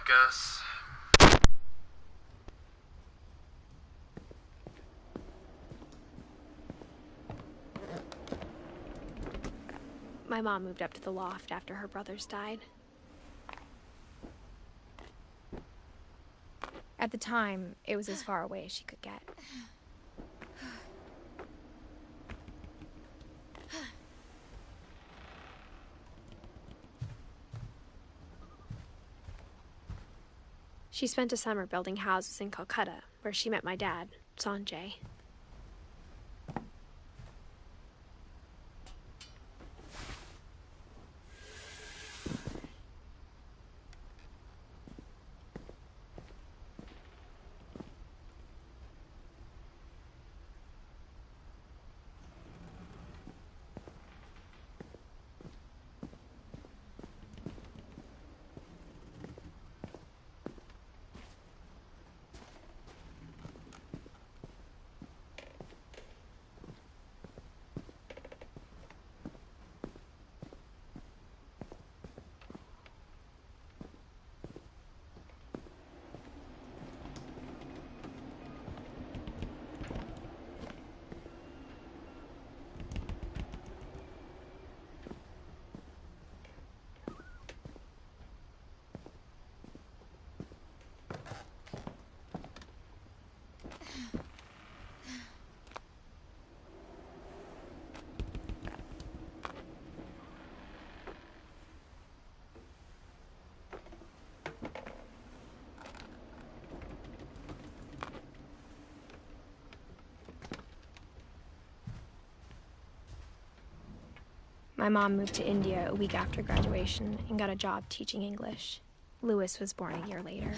Gus. My mom moved up to the loft after her brothers died. At the time, it was as far away as she could get. She spent a summer building houses in Calcutta, where she met my dad, Sanjay. My mom moved to India a week after graduation and got a job teaching English. Louis was born a year later.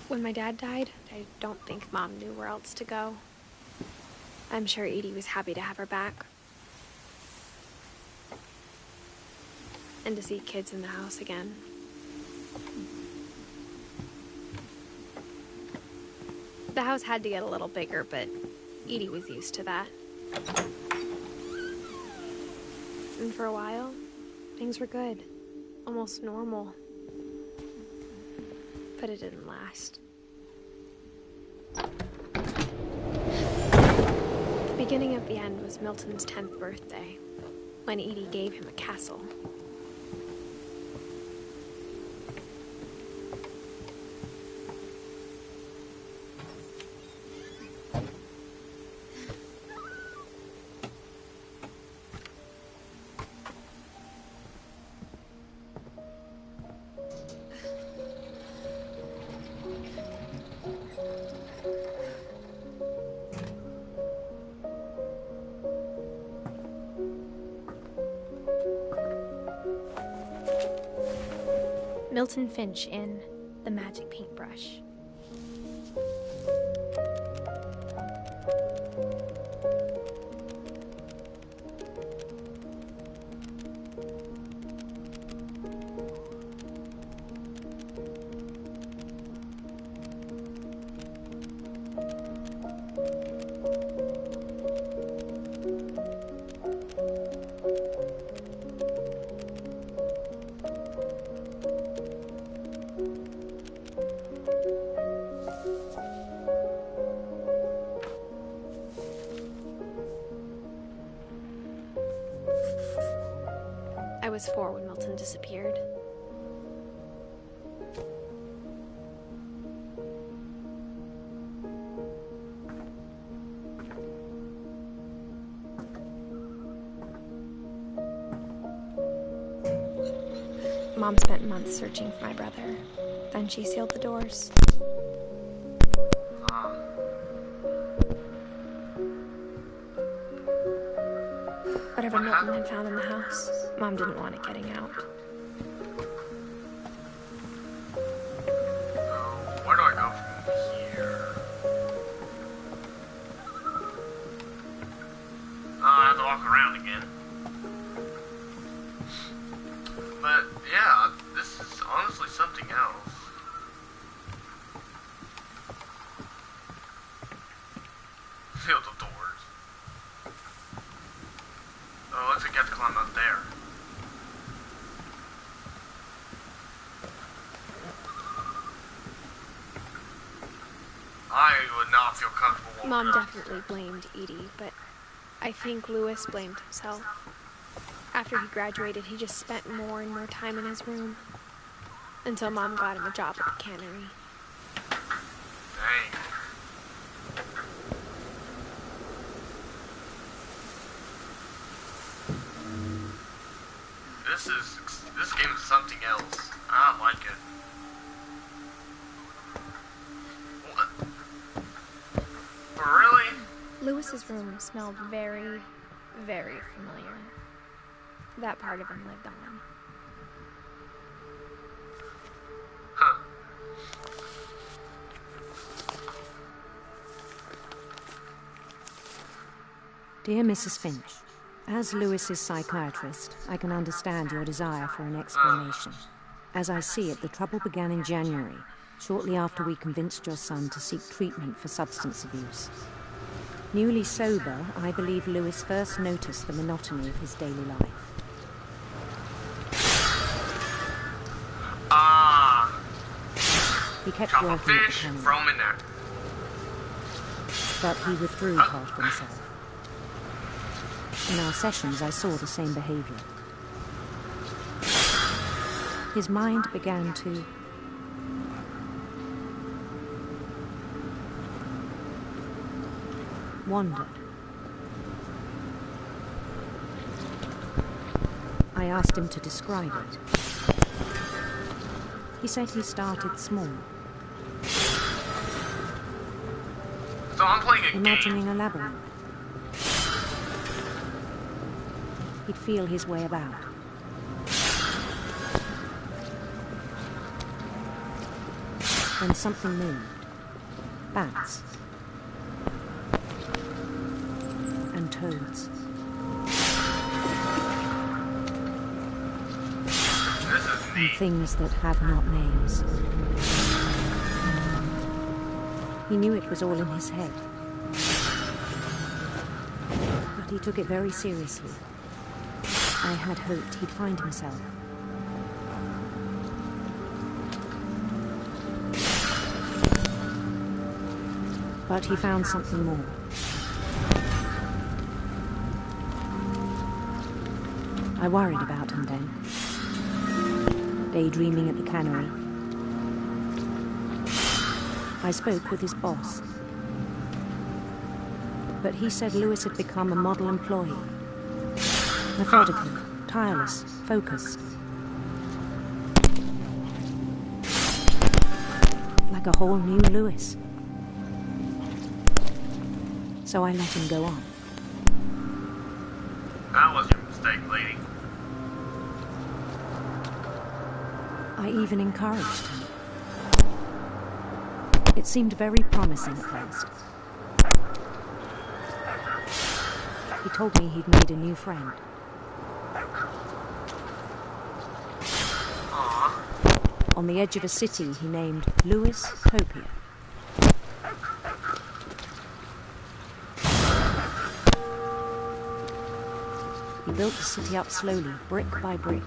When my dad died, I don't think Mom knew where else to go. I'm sure Edie was happy to have her back. And to see kids in the house again. The house had to get a little bigger, but Edie was used to that. And for a while, things were good. Almost normal. But it didn't last. The beginning of the end was Milton's 10th birthday, when Edie gave him a castle. Milton Finch in The Magic Paintbrush. I was 4 when Milton disappeared. Mom spent months searching for my brother. Then she sealed the doors. Whatever Milton had found in the house, Mom didn't want it getting out. Where do I go from here? I have to walk around again. But, yeah, this is honestly something else. Feel the doors. Oh, looks like you have to climb up there. I would not feel comfortable walking Mom up. definitely blamed Edie, but I think Louis blamed himself. After he graduated, he just spent more and more time in his room. Until Mom got him a job at the cannery. Dang. This game is something else. I don't like it. What? Really? Louis's room smelled very, very familiar. That part of him lived on. Huh. Dear Mrs. Finch, as Louis's psychiatrist, I can understand your desire for an explanation. As I see it, the trouble began in January, shortly after we convinced your son to seek treatment for substance abuse. Newly sober, I believe Louis first noticed the monotony of his daily life. He kept Chop a working at the fish, cannery, throw him in there. but he withdrew half himself. In our sessions, I saw the same behavior. His mind began to wander. I asked him to describe it. He said he started small. So I'm playing a imagining a labyrinth. He'd feel his way about. Then something moved. Bats. And toads. And things that have not names. He knew it was all in his head. But he took it very seriously. I had hoped he'd find himself. But he found something more. I worried about him then. Daydreaming at the cannery. I spoke with his boss. But he said Louis had become a model employee. Methodical, tireless, focused. Like a whole new Louis. So I let him go on. That was your mistake, lady. I even encouraged him. It seemed very promising at first. He told me he'd made a new friend. On the edge of a city he named Louis Copier. He built the city up slowly, brick by brick.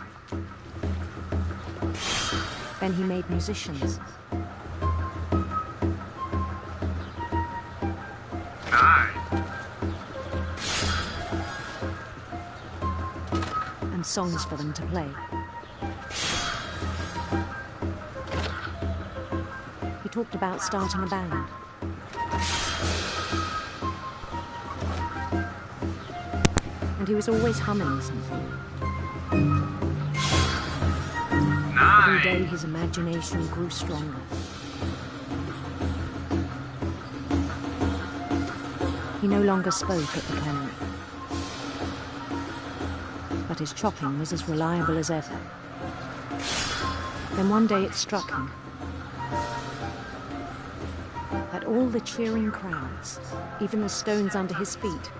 Then he made musicians. And songs for them to play. He talked about starting a band. And he was always humming something. Every day his imagination grew stronger. He no longer spoke at the cannery. But his chopping was as reliable as ever. Then one day it struck him that all the cheering crowds, even the stones under his feet,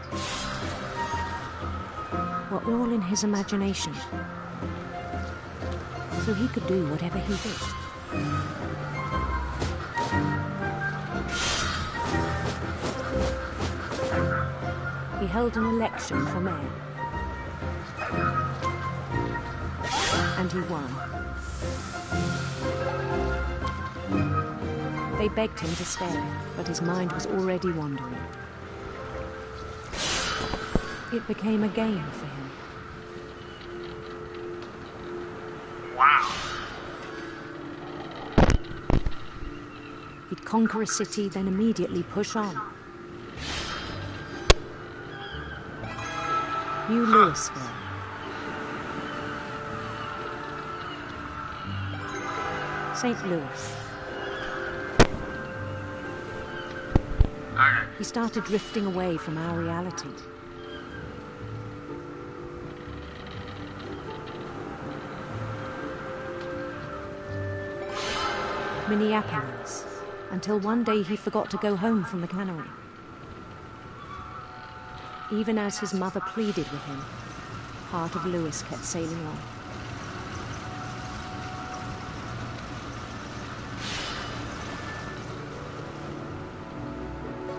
were all in his imagination. So he could do whatever he wished. He held an election for mayor. And he won. They begged him to stay, but his mind was already wandering. It became a game for him. Wow. He'd conquer a city, then immediately push on. New Louisville. St. Louis. Okay. He started drifting away from our reality. Minneapolis, until one day he forgot to go home from the cannery. Even as his mother pleaded with him, part of Louis kept sailing on.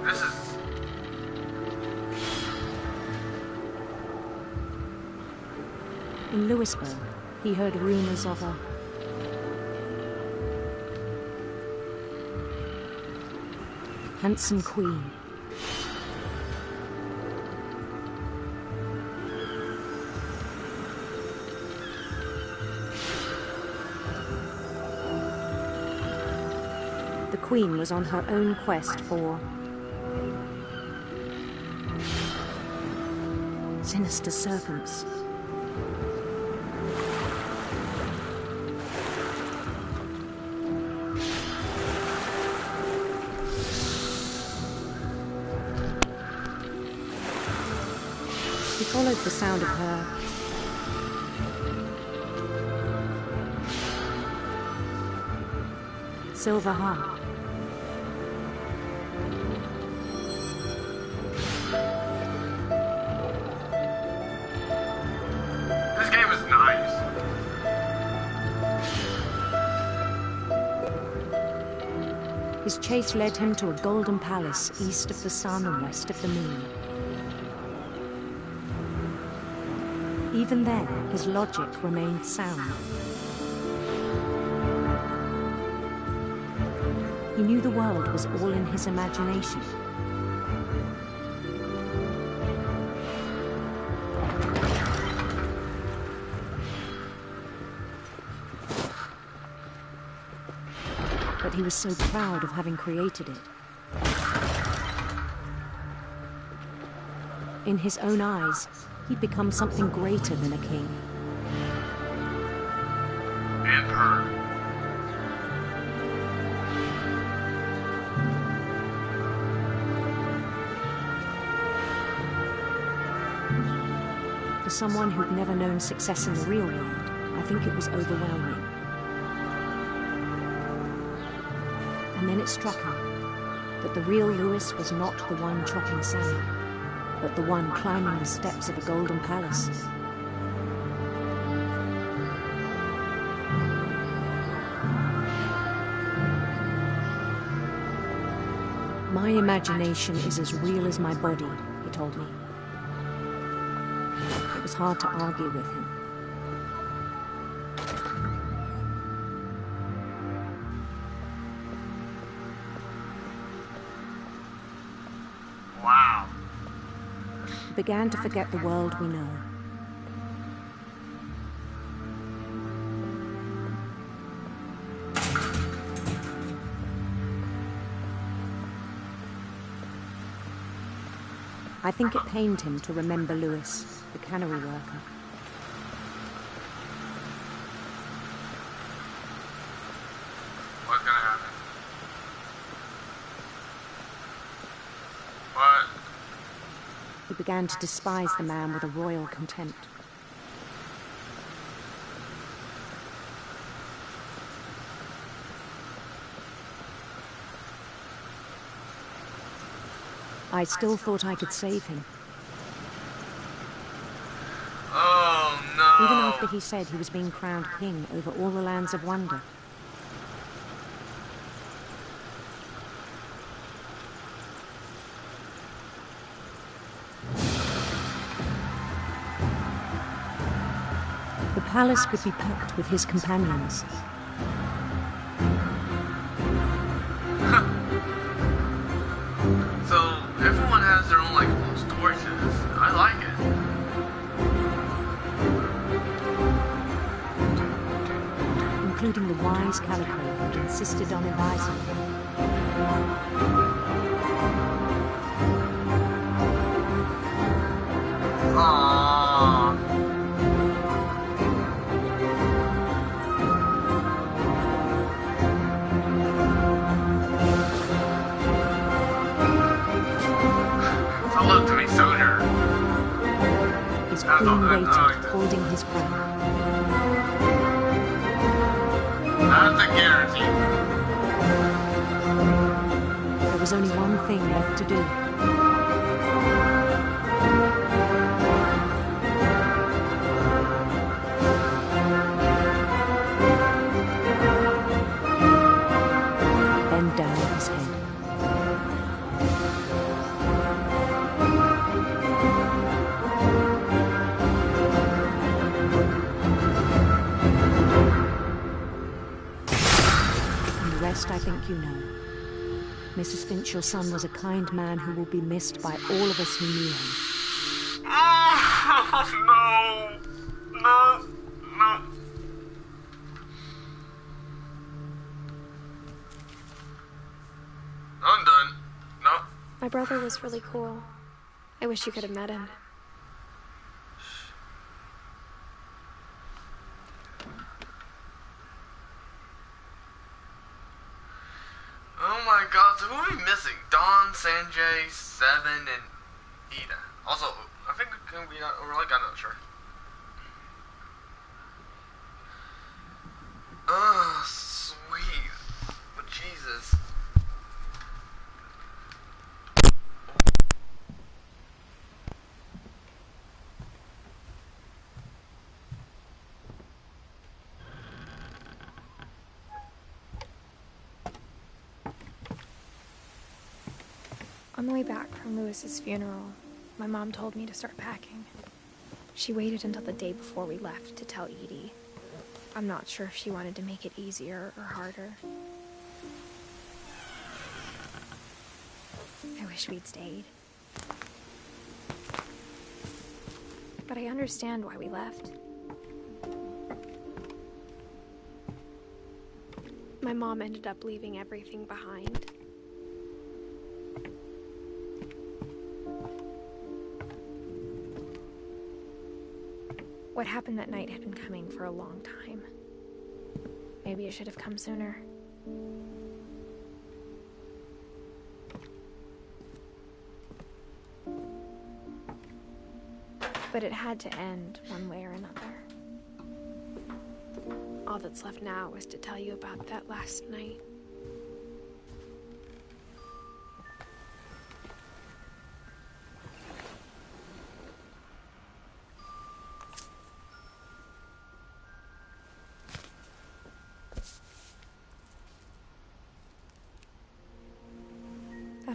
This is... In Louisburg, he heard rumors of a handsome queen. The queen was on her own quest for sinister serpents. He followed the sound of her silver harp. This game is nice. His chase led him to a golden palace east of the sun and west of the moon. Even then, his logic remained sound. He knew the world was all in his imagination. But he was so proud of having created it. In his own eyes, he'd become something greater than a king. Emperor. For someone who'd never known success in the real world, I think it was overwhelming. And then it struck him that the real Lewis was not the one chopping salmon, but the one climbing the steps of a golden palace. My imagination is as real as my body, he told me. It was hard to argue with him. Wow. We began to forget the world we know. I think it pained him to remember Lewis, the cannery worker. What's gonna happen? What? He began to despise the man with a royal contempt. I still thought I could save him. Oh, no. Even after he said he was being crowned king over all the lands of wonder. The palace would be packed with his companions. So, everyone has their own, like, little torches. I like it. Including the wise Calico who insisted on advising him. Aww. Salute to me, soldier. His queen waited, holding his crown. That's a guarantee. There was only one thing left to do. Bend down his head. I think you know. Mrs. Finch, your son was a kind man who will be missed by all of us who knew him. Oh, no. No. I'm done. No. My brother was really cool. I wish you could have met him. Oh my god, so who are we missing? Dawn, Sanjay, Seven, and Ida. Also, I think we're like, I'm not sure. Oh, sweet. But Jesus. On the way back from Lewis's funeral, my mom told me to start packing. She waited until the day before we left to tell Edie. I'm not sure if she wanted to make it easier or harder. I wish we'd stayed. But I understand why we left. My mom ended up leaving everything behind. What happened that night had been coming for a long time. Maybe it should have come sooner. But it had to end one way or another. All that's left now is to tell you about that last night.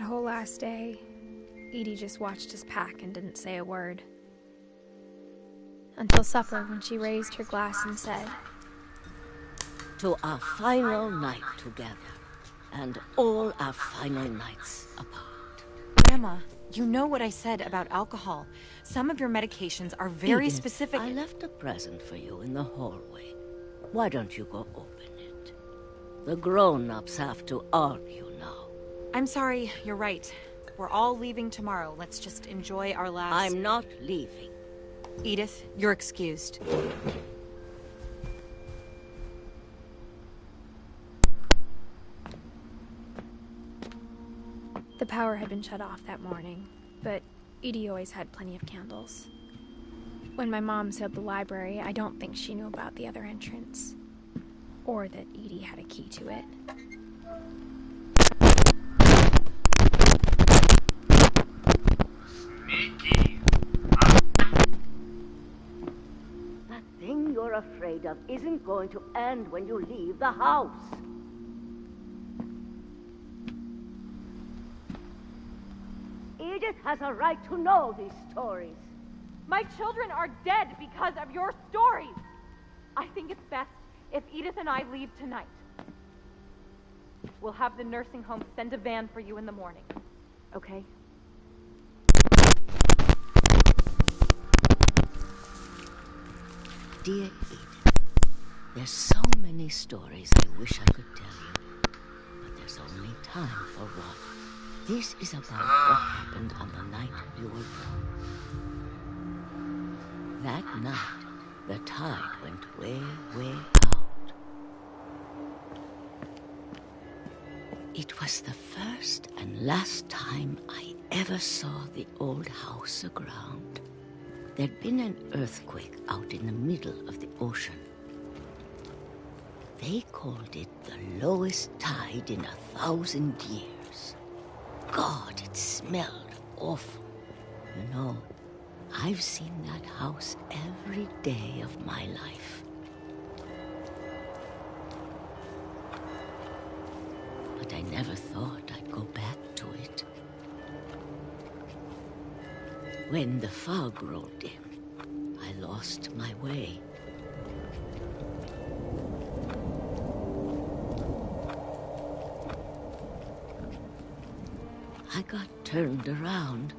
whole last day, Edie just watched us pack and didn't say a word. Until supper, when she raised her glass and said, "To our final night together, and all our final nights apart." Grandma, you know what I said about alcohol. Some of your medications are very Edith, specific. I left a present for you in the hallway. Why don't you go open it? The grown-ups have to argue now. I'm sorry, you're right. We're all leaving tomorrow. Let's just enjoy our last... I'm not leaving. Edith, you're excused. The power had been shut off that morning, but Edie always had plenty of candles. When my mom sealed the library, I don't think she knew about the other entrance, or that Edie had a key to it. Sneaky. That thing you're afraid of isn't going to end when you leave the house. Edith has a right to know these stories. My children are dead because of your stories. I think it's best if Edith and I leave tonight. We'll have the nursing home send a van for you in the morning. Okay? Dear Edith, there's so many stories I wish I could tell you, but there's only time for one. This is about what happened on the night you were born. That night, the tide went way, way out. It was the first and last time I ever saw the old house aground. There'd been an earthquake out in the middle of the ocean. They called it the lowest tide in 1,000 years. God, it smelled awful. You know, I've seen that house every day of my life. But I never thought I'd go back to it. When the fog rolled in, I lost my way. I got turned around.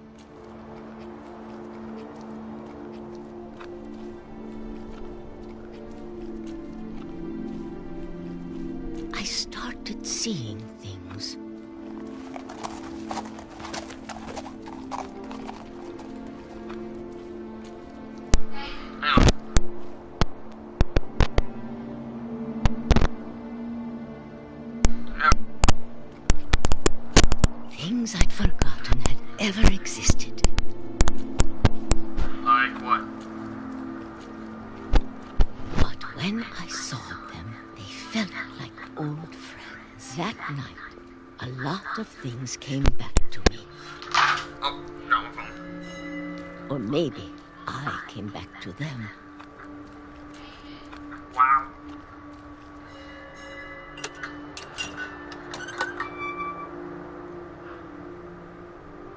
I started seeing things. Things I'd forgotten had ever existed. Like what? But when I saw them, they felt like old friends. That night, a lot of things came back to me. Oh, got my phone. Or maybe I came back to them. Wow.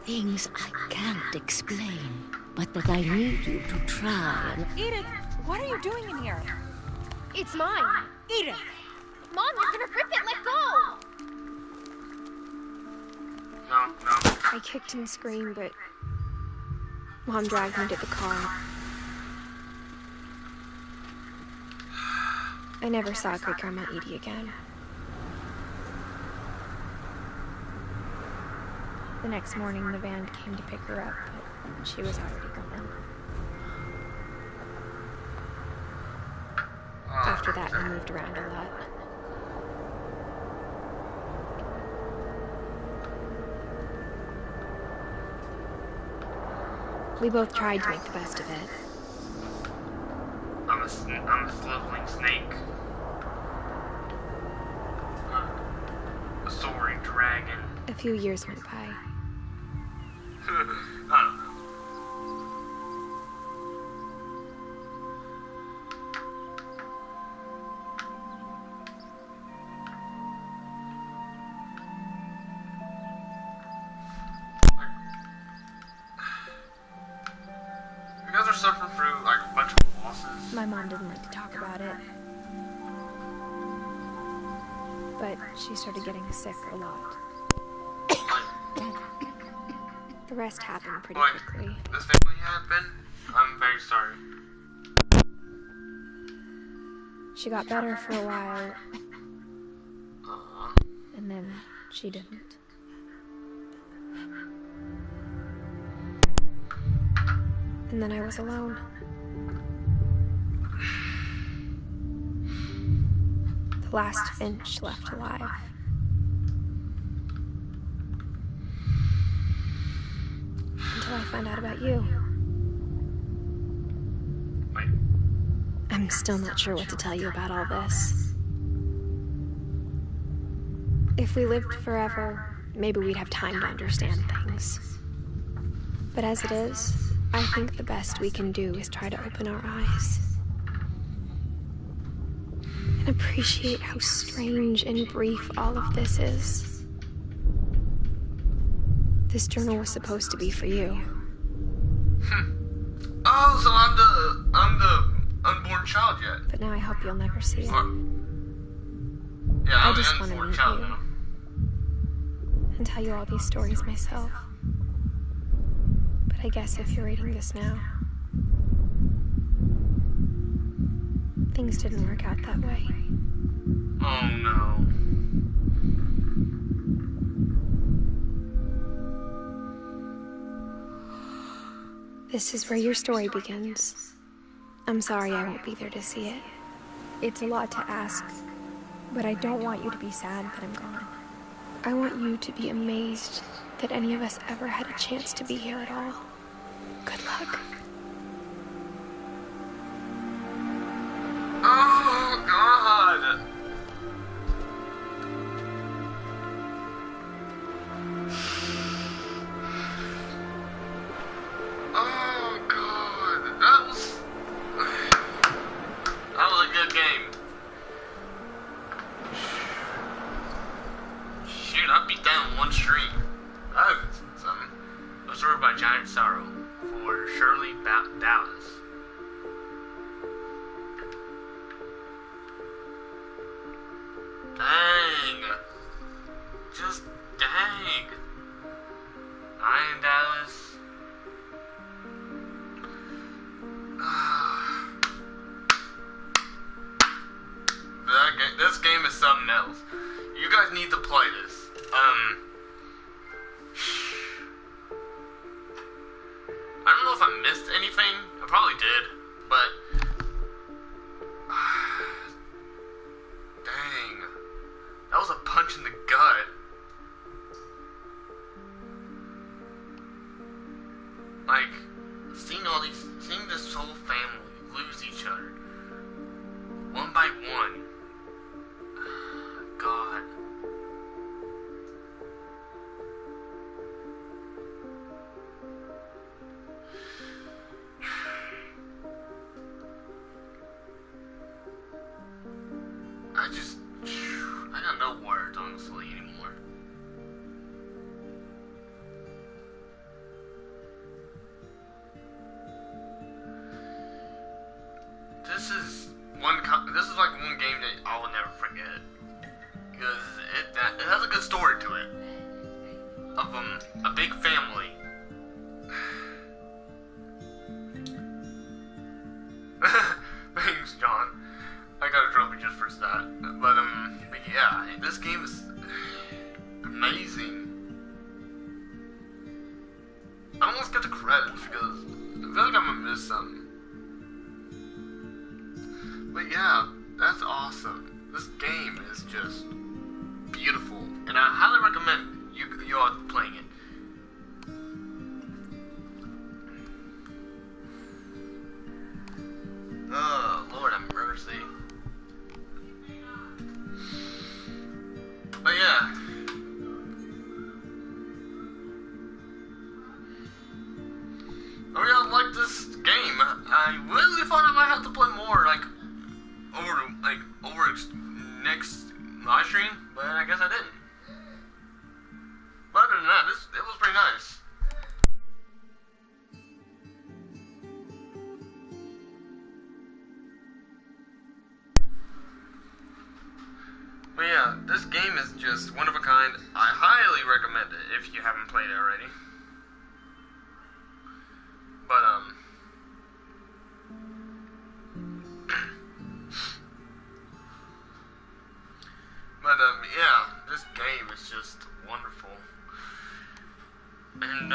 Things I can't explain, but that I need you to try and... Edith, what are you doing in here? It's mine. Edith! Mom, you're gonna rip it. Let go! No. I kicked and screamed, but Mom dragged me to the car. I never saw Great Grandma Edie again. The next morning, the van came to pick her up, but she was already gone. After that, we moved around a lot. We both tried to make the best of it. I'm a slizzling snake. A soaring dragon. A few years went by. I don't know. Mom didn't like to talk about it. But she started getting sick a lot. The rest happened pretty quickly. This family had been? I'm very sorry. She got better for a while, and then she didn't. And then I was alone. The last Finch left alive. Until I found out about you. I'm still not sure what to tell you about all this. If we lived forever, maybe we'd have time to understand things. But as it is, I think the best we can do is try to open our eyes. And appreciate how strange and brief all of this is. This journal was supposed to be for you. Oh, so I'm the unborn child yet. But now I hope you'll never see it. Yeah, I I'm just the want to unborn meet child you now. and tell you all these stories myself. But I guess if you're reading this now, things didn't work out that way. Oh no. This is where your story begins. I'm sorry I won't be there to see it. It's a lot to ask, but I don't want you to be sad that I'm gone. I want you to be amazed that any of us ever had a chance to be here at all. Good luck. Oh God. Oh God. That was a good game. Shoot, I beat that in one stream. That was something. A story by Giant Sorrow for Shirley Dallas. Dang. Just dang. Ryan Dallas. This game is something else. You guys need to play this. I don't know if I missed anything. I probably did, but dang, that was a punch in the gut. Like, seeing this whole family lose each other, one by one. God. I got no words, honestly, anymore. This is like one game that I will never forget. Because it has a good story to it. Of a big family. Thanks, John. I got a trophy just for that. But yeah, this game is amazing. I almost get the credits because I feel like I'm gonna miss something. But yeah, that's awesome. This game is just beautiful, and I highly recommend you all playing it. Oh, Lord have mercy. But yeah. I really like this game. I really thought I might have to play more, over next live stream, but I guess I didn't. But other than that, it was pretty nice. But yeah, this game is just one of a kind. I highly recommend it if you haven't played it already. But, yeah, this game is just wonderful. And,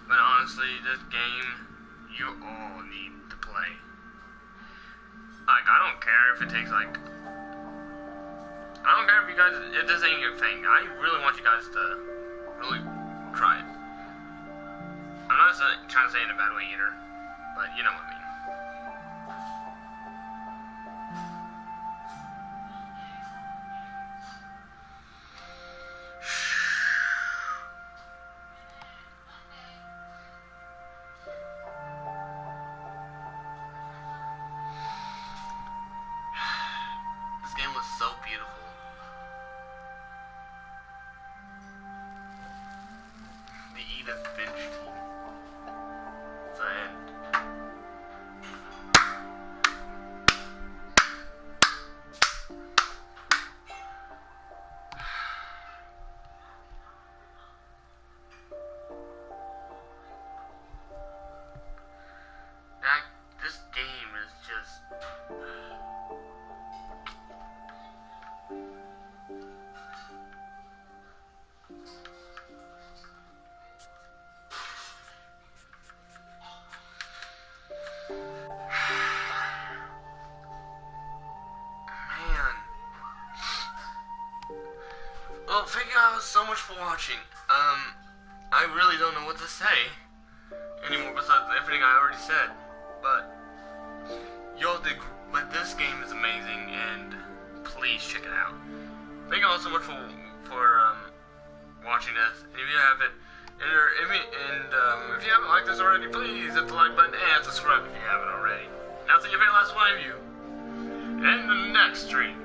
but honestly, this game, you all need to play. Like, I don't care if it takes, like, I don't care if you guys, if this ain't your thing. I really want you guys to really try it. I'm not trying to say it in a bad way either, but you know what I mean. This game was so beautiful. The Edith Finch team. The end. This game is just... Man. Well, thank you guys so much for watching. I really don't know what to say anymore besides everything I already said. But y'all did. But this game is amazing, and please check it out. Thank you all so much for watching this. If you haven't, if you haven't liked this already, please hit the like button and subscribe if you haven't already. And I'll see you very last one of you in the next stream.